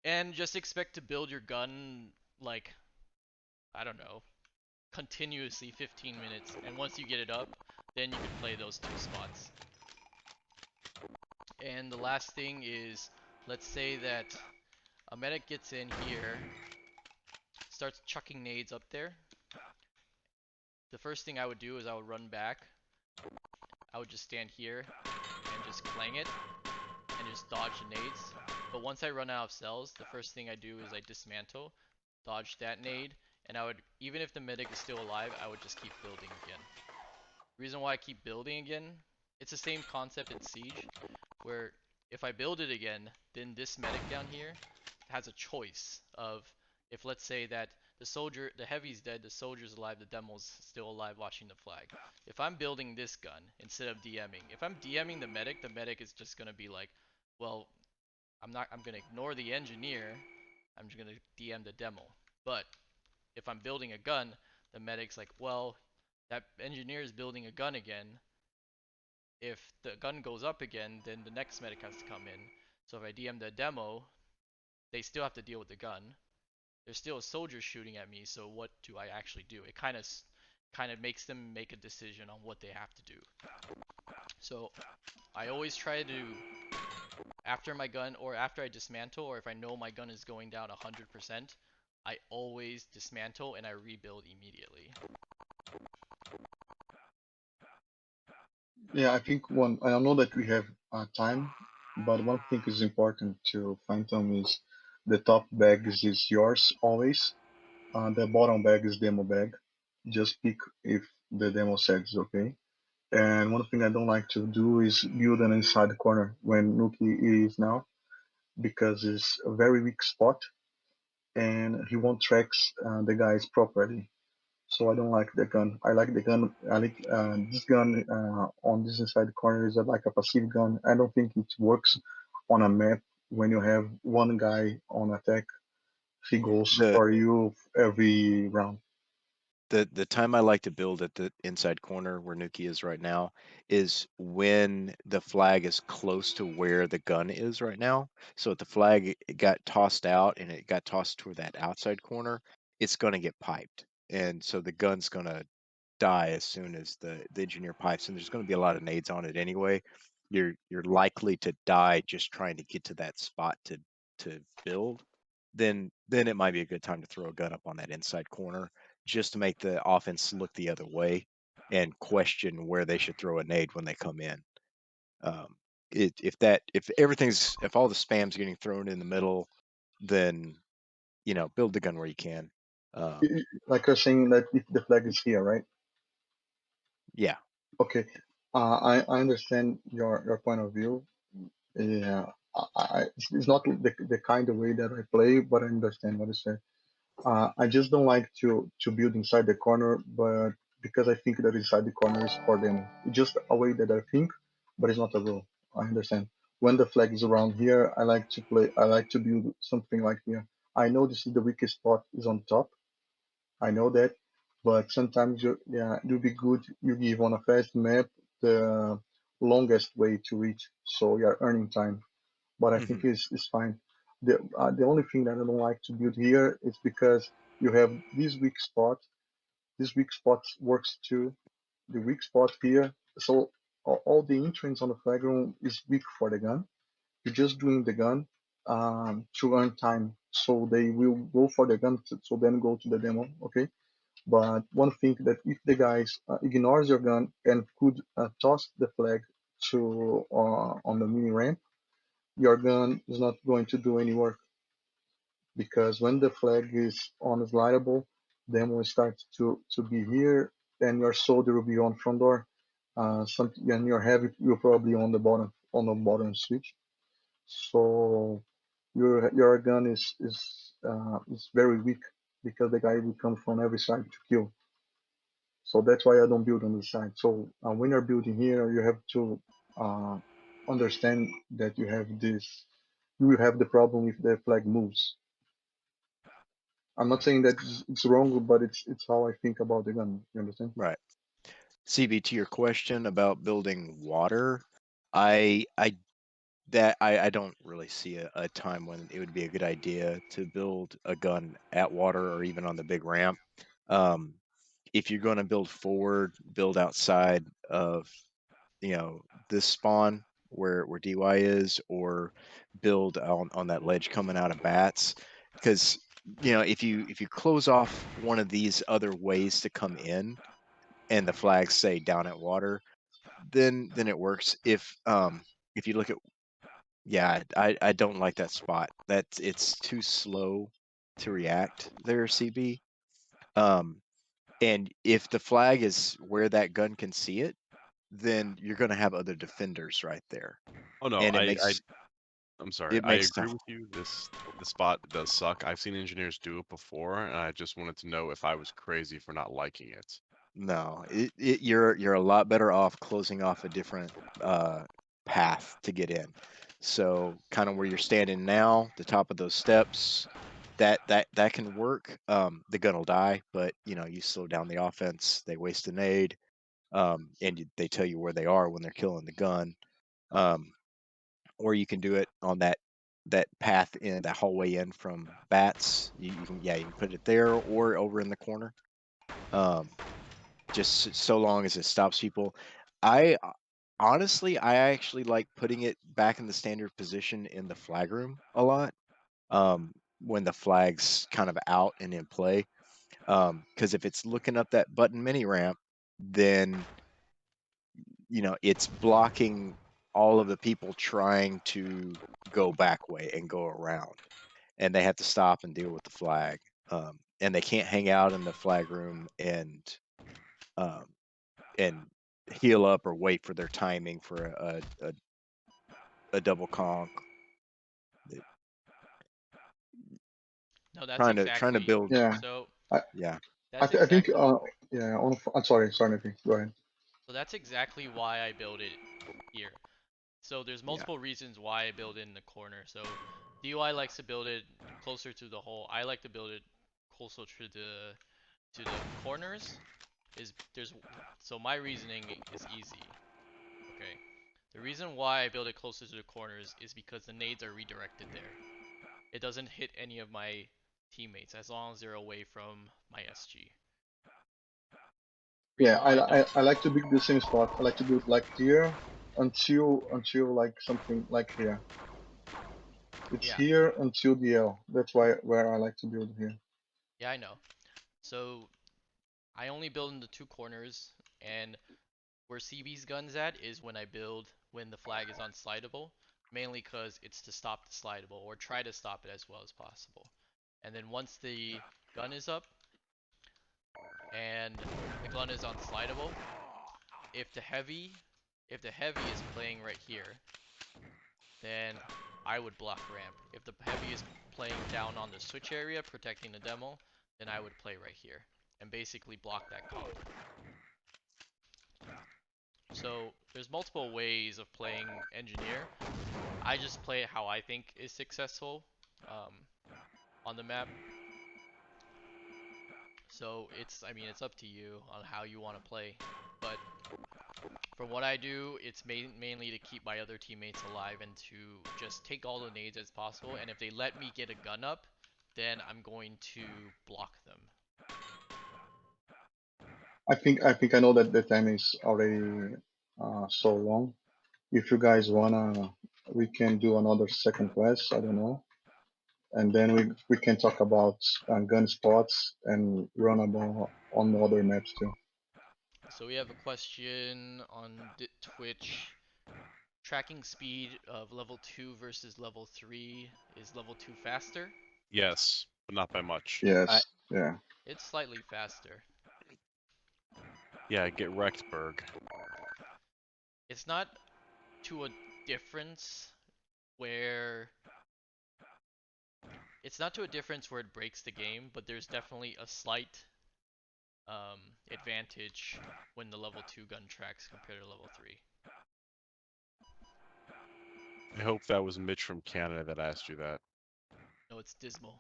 And just expect to build your gun like, I don't know, continuously 15 minutes, and once you get it up, then you can play those two spots. And the last thing is, let's say that a medic gets in here, starts chucking nades up there. The first thing I would do is I would run back. I would just stand here and just clang it and just dodge the nades. But once I run out of cells, the first thing I do is I dismantle, dodge that nade, and I would, even if the medic is still alive, I would just keep building again. Reason why I keep building again, it's the same concept in Siege, where if I build it again, then this medic down here has a choice of, if let's say that the heavy's dead, the soldier's alive, the demo's still alive watching the flag. If I'm building this gun instead of DMing, if I'm DMing the medic is just gonna be like, well, I'm gonna ignore the engineer, I'm just gonna DM the demo. But if I'm building a gun, the medic's like, well, that engineer is building a gun again. If the gun goes up again, then the next medic has to come in. So if I DM the demo, they still have to deal with the gun. There's still a soldier shooting at me, so what do I actually do? It kind of makes them make a decision on what they have to do. So I always try to, after my gun, or after I dismantle, or if I know my gun is going down 100%, I always dismantle and I rebuild immediately. Yeah, I think one. I know that we have time, but one thing is important to Phantom is the top bag is yours always. The bottom bag is demo bag. Just pick if the demo set is okay. And one thing I don't like to do is build an inside corner when Nuki is now because it's a very weak spot and he won't tracks the guys properly. So I don't like the gun. I like the gun. I like this gun on this inside corner is like a passive gun. I don't think it works on a map when you have one guy on attack. He goes The for you every round. the time I like to build at the inside corner where Nuki is right now is when the flag is close to where the gun is right now. So if the flag it got tossed out and it got tossed toward that outside corner, it's going to get piped, and so the gun's going to die as soon as the engineer pipes, and there's going to be a lot of nades on it anyway. You're likely to die just trying to get to that spot to build. Then it might be a good time to throw a gun up on that inside corner just to make the offense look the other way and question where they should throw a nade when they come in. Um, if all the spam's getting thrown in the middle, then build the gun where you can. Um, Like you're saying that if the flag is here, right? yeah. Okay. I understand your point of view. Yeah. It's not the kind of way that I play, but I understand what you say. I just don't like to build inside the corner, but because I think that inside the corner is for them. It's just a way that I think, but it's not a rule. I understand. When the flag is around here, I like to play. I like to build something like here. I know this is the weakest spot is on top. I know that, but sometimes yeah, it would be good you give on a fast map the longest way to reach, so you're earning time. But I think Hmm. it's fine. The only thing that I don't like to build here is because you have this weak spot. This weak spot works too. The weak spot here. So all the entrance on the flagrant is weak for the gun. You're just doing the gun to earn time. So they will go for the gun, so then go to the demo. Okay. But one thing that if the guys ignores your gun and could toss the flag to on the mini ramp, your gun is not going to do any work because when the flag is unslidable, then will start to be here, and your soldier will be on front door. Something and your heavy will probably on the bottom switch. So your gun is very weak because the guy will come from every side to kill. So that's why I don't build on the side. So when you're building here, you have to uh, understand that you have this. You will have the problem if the flag moves. I'm not saying that it's wrong, but it's how I think about the gun. You understand? Right. CB, to your question about building water, I I don't really see a time when it would be a good idea to build a gun at water or even on the big ramp. Um, if you're going to build forward, build outside of this spawn where DY is, or build on that ledge coming out of bats, because if you close off one of these other ways to come in, and the flags say down at water, then it works. If you look at, yeah, I don't like that spot. It's too slow to react there, CB. And if the flag is where that gun can see it, then you're going to have other defenders right there, Oh no, and I'm sorry. it I makes agree tough. with you. The spot does suck. I've seen engineers do it before, and I just wanted to know if I was crazy for not liking it. No, you're a lot better off closing off a different path to get in. So kind of where you're standing now, the top of those steps, that can work. The gun will die, but you slow down the offense. They waste an aid, and they tell you where they are when they're killing the gun. Um, or you can do it on that path in that hallway in from bats. You can put it there or over in the corner. Um, just so long as it stops people. I honestly, I actually like putting it back in the standard position in the flag room a lot. When the flag's kind of out and in play, because if it's looking up that button mini ramp, then it's blocking all of the people trying to go back way and go around, and they have to stop and deal with the flag. And they can't hang out in the flag room um, and heal up or wait for their timing for a double conk. No, that's Trying to exactly. build. Yeah, So I Yeah, I, that's th- I think exactly. yeah. I'm sorry, Nathan. Go ahead. So that's exactly why I build it here. So there's yeah. multiple reasons why I build it in the corner. So DUI likes to build it closer to the hole. I like to build it closer to the corners. Is there's So my reasoning is easy. Okay. The reason why I build it closer to the corners is because the nades are redirected there. It doesn't hit any of my teammates as long as they're away from my SG. Yeah, Reason why I don't. I like to build the same spot. I like to build like here until like something like here. It's Yeah, here until the L. That's why where I like to build here. yeah, I know. So I only build in the two corners, and where CB's gun's at is when I build when the flag is unslidable, mainly because it's to stop the slidable or try to stop it as well as possible. And then once the gun is up and the gun is unslidable, if the heavy if the heavy is playing right here, then I would block ramp. If the heavy is playing down on the switch area protecting the demo, then I would play right here and basically block that conk. So there's multiple ways of playing engineer. I just play it how I think is successful um, on the map. So it's up to you on how you want to play. But from what I do, it's mainly to keep my other teammates alive and to just take all the nades as possible. And if they let me get a gun up, then I'm going to block them. I know that the time is already so long. If you guys wanna, we can do another second class. I don't know, and then we can talk about gun spots and run about on the other maps too. So we have a question on Twitch. Tracking speed of level 2 versus level 3. Is level 2 faster? Yes, but not by much. I Yes, yeah. It's slightly faster. Yeah, get wrecked, Berg. It's not to a difference where it breaks the game, but there's definitely a slight advantage when the level 2 gun tracks compared to level 3. I hope that was Mitch from Canada that asked you that. No, it's dismal.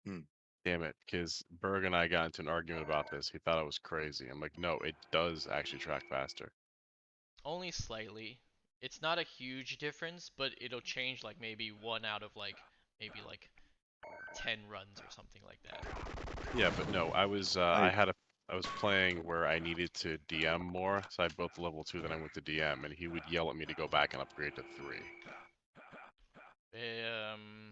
hmm. Damn it, because Berg and I got into an argument about this. He thought I was crazy. I'm like, no, it does actually track faster. Only slightly. It's not a huge difference, but it'll change like maybe one out of maybe like 10 runs or something like that. Yeah, but no, I I had a I was playing where I needed to DM more, so I built the level 2, then I went to DM, and he would yell at me to go back and upgrade to 3.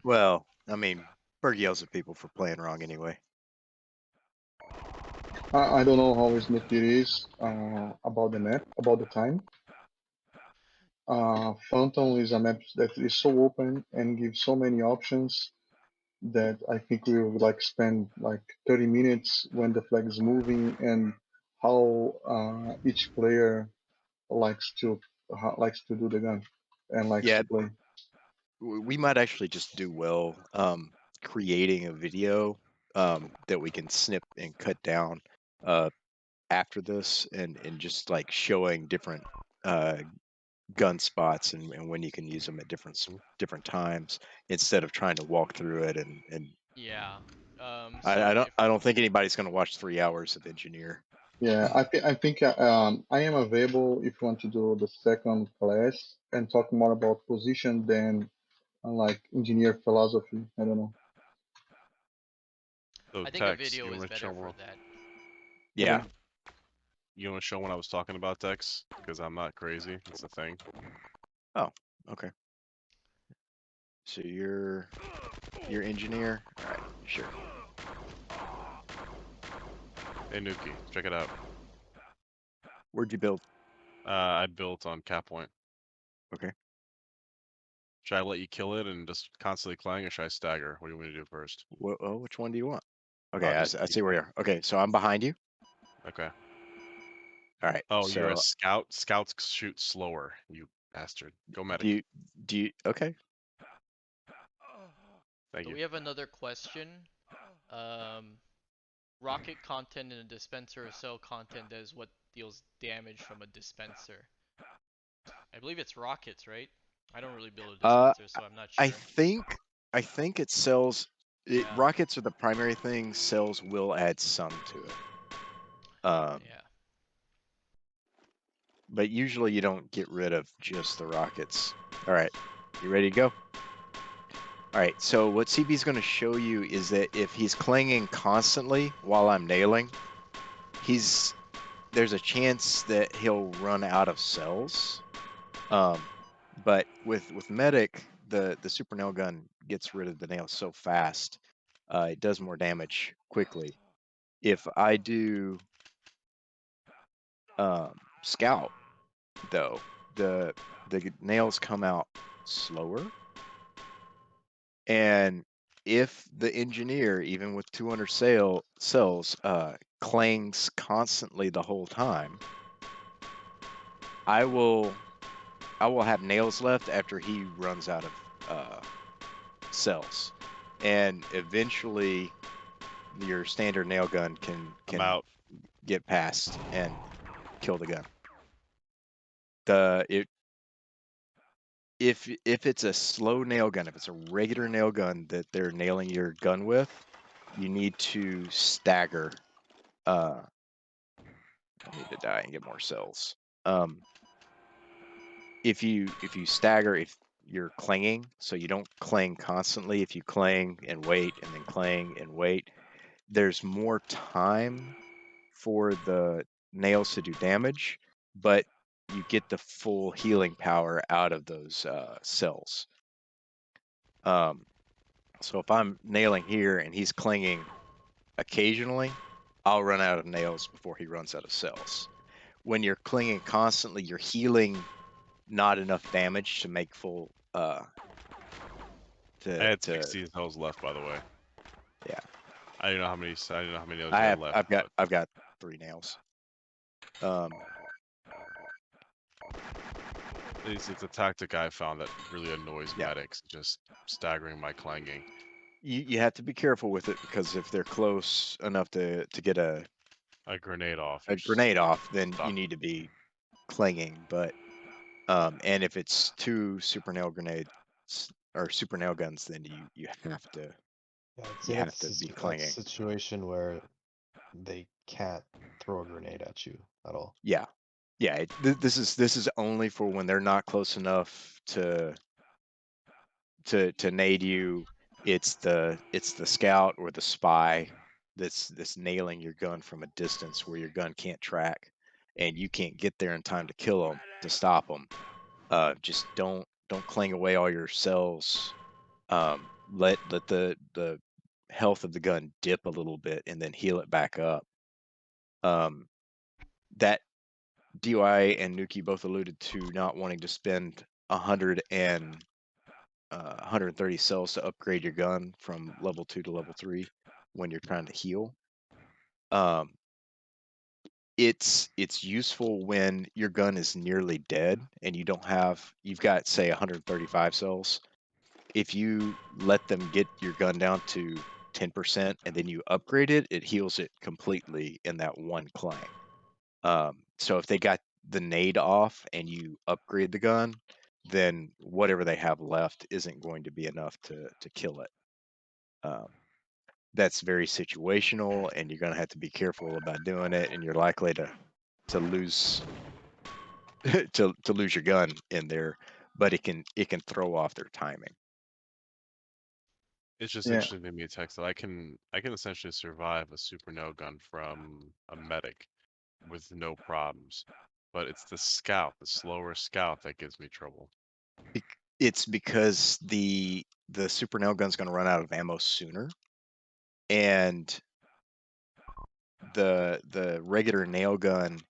Well, I mean, Berg yells at people for playing wrong anyway. I don't know how smooth it is about the map, about the time. Phantom is a map that is so open and gives so many options that I think we would like spend like 30 minutes when the flag is moving and how each player likes to likes to do the gun and likes Yeah, to play. we might actually just do well creating a video that we can snip and cut down after this and just like showing different uh, gun spots and when you can use them at different times instead of trying to walk through it and Yeah. I So don't if I don't think anybody's going to watch 3 hours of engineer. Yeah, I think I am available if you want to do the second class and talk more about position than like engineer philosophy. I don't know. So I think a Tex, video you is want to better show for that. Yeah. you want to show what I was talking about, Tex? Because I'm not crazy. It's the thing. Oh, okay. So you're engineer. All right, sure. Hey Nuki, check it out. Where'd you build? I built on Cap Point. Okay. Should I let you kill it and just constantly clang, or should I stagger? What do you want me to do first? Which one do you want? Okay, Oh, just I keep see where you going. are. Okay, so I'm behind you. Okay. All right. Oh, you're a So scout. Scouts shoot slower. You bastard. Go do medic. you okay? Thank So you. we have another question. Um, rocket content in a dispenser or cell content that is what deals damage from a dispenser. I believe it's rockets, right? I don't really build a Uh, dispenser, so I'm not I sure. think I think it sells. Yeah, Rockets are the primary thing. Cells will add some to it. yeah. But usually you don't get rid of just the rockets. All right, you ready to go? All right. So what CB's going to show you is that if he's clanging constantly while I'm nailing, there's a chance that he'll run out of cells. But with medic, the super nail gun gets rid of the nails so fast, it does more damage quickly. If I do scout though, the nails come out slower, and if the engineer, even with 200 cells, clangs constantly the whole time, I will have nails left after he runs out of cells, and eventually your standard nail gun I'm can out. get past and kill the gun. The it if it's a slow nail gun, if it's a regular nail gun that they're nailing your gun with, you need to stagger. I need to die and get more cells. If you stagger, if you're clanging, so you don't clang constantly. If you clang and wait and then clang and wait, there's more time for the nails to do damage, but you get the full healing power out of those cells. So if I'm nailing here and he's clanging occasionally, I'll run out of nails before he runs out of cells. When you're clinging constantly, you're healing not enough damage to make full I had to 16 cells left, by the way. yeah. I don't know how many. I don't know how many nails you had left, but I've got 3 nails. it's a tactic I found that really annoys Yeah. medics. Just staggering my clanging. You have to be careful with it because if they're close enough to get A grenade off. a You're grenade off, then you stuck. need to be clanging. But and if it's 2 super nail grenades or super nail guns, then you have to Yeah, I'd say be that's clanging. a situation where they can't throw a grenade at you at all. Yeah, yeah. This is only for when they're not close enough to nade you. It's the scout or the spy that's nailing your gun from a distance where your gun can't track, and you can't get there in time to kill them to stop them. Just don't clang away all your cells. Let the health of the gun dip a little bit and then heal it back up. That DY and Nuki both alluded to not wanting to spend 130 cells to upgrade your gun from level 2 to level 3 when you're trying to heal. Um, it's useful when your gun is nearly dead and you've got say 135 cells. If you let them get your gun down to 10% and then you upgrade it, it heals it completely in that one clang. So if they got the nade off and you upgrade the gun, then whatever they have left isn't going to be enough to kill it. Um, that's very situational, and you're going to have to be careful about doing it, and you're likely to lose to lose your gun in there, but it can throw off their timing. It's just Yeah, interesting to me, Tex, that I can essentially survive a super nail gun from a medic with no problems. But it's the scout, the slower scout that gives me trouble. It's because the super nail gun's going to run out of ammo sooner, and the regular nail gun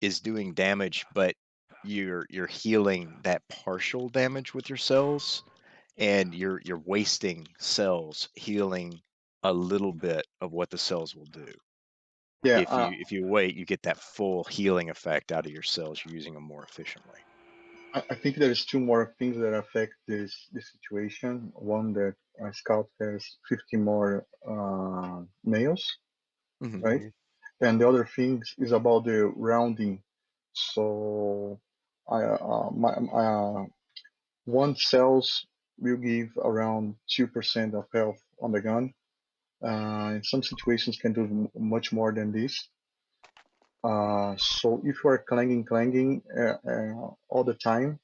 is doing damage, but you're healing that partial damage with your cells, and you're wasting cells healing a little bit of what the cells will do. yeah. If you wait, you get that full healing effect out of your cells. You're using them more efficiently. I think there's two more things that affect this situation. One, that Scout has 50 more nails, Hmm. right? Hmm. And the other thing is about the rounding. So one cells will give around 2% of health on the gun. In some situations can do much more than this. So if you are clanging all the time,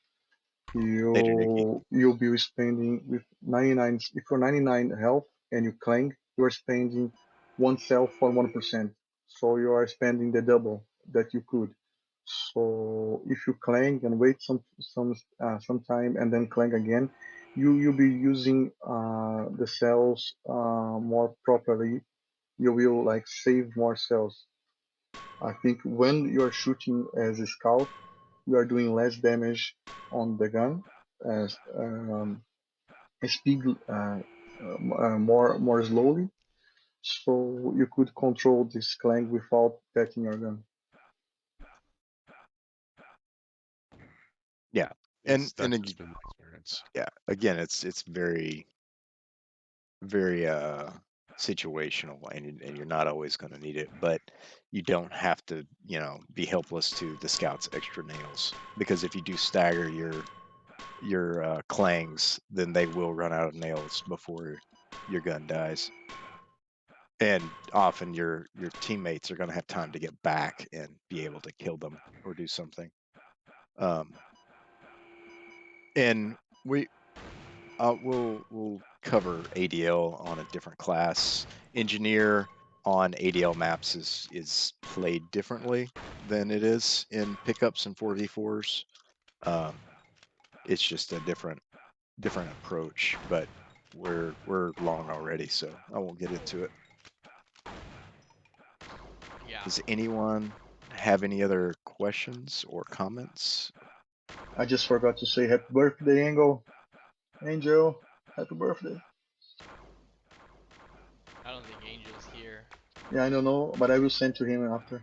Later, Nikki. you'll be spending with 99. If you're 99 health and you clang, you are spending one cell for 1%. So you are spending the double that you could. So if you clang and wait some time and then clang again, you'll be using the cells more properly. You will like save more cells. I think when you are shooting as a scout, you are doing less damage on the gun, as speed more slowly, so you could control this clang without touching your gun. Yeah, and That's just been my experience. yeah, again, it's very situational, and you're not always going to need it, but you don't have to be helpless to the scouts extra nails, because if you do stagger your clangs, then they will run out of nails before your gun dies, and often your teammates are going to have time to get back and be able to kill them or do something. um and we we'll cover ADL on a different class. Engineer on ADL maps is played differently than it is in pickups and 4v4s. It's just a different approach, but we're long already, so I won't get into it. Yeah. Does anyone have any other questions or comments? I just forgot to say happy birthday, Angel, happy birthday. I don't think Angel's here. Yeah, I don't know, but I will send to him after.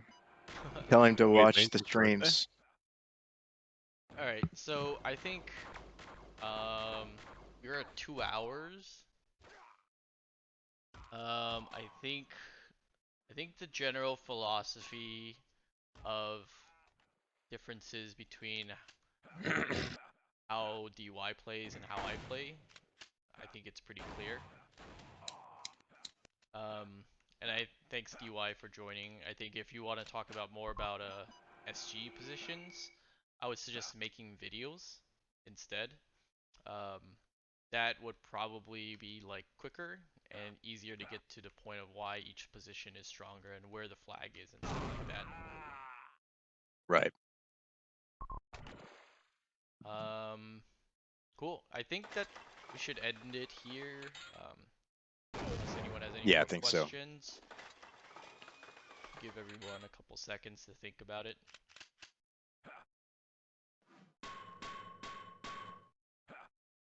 Tell him to Wait, it's watch the Angel's birthday? streams. Alright, so I think we're at 2 hours. I think the general philosophy of differences between how DY plays and how I play, I think it's pretty clear. And I thanks DY for joining. I think if you want to talk about more about SG positions, I would suggest making videos instead. Um, that would probably be like quicker and easier to get to the point of why each position is stronger and where the flag is and stuff like that. Right. Cool. I think that we should end it here. Unless anyone has any Yeah, I more think so. questions. Give everyone a couple seconds to think about it.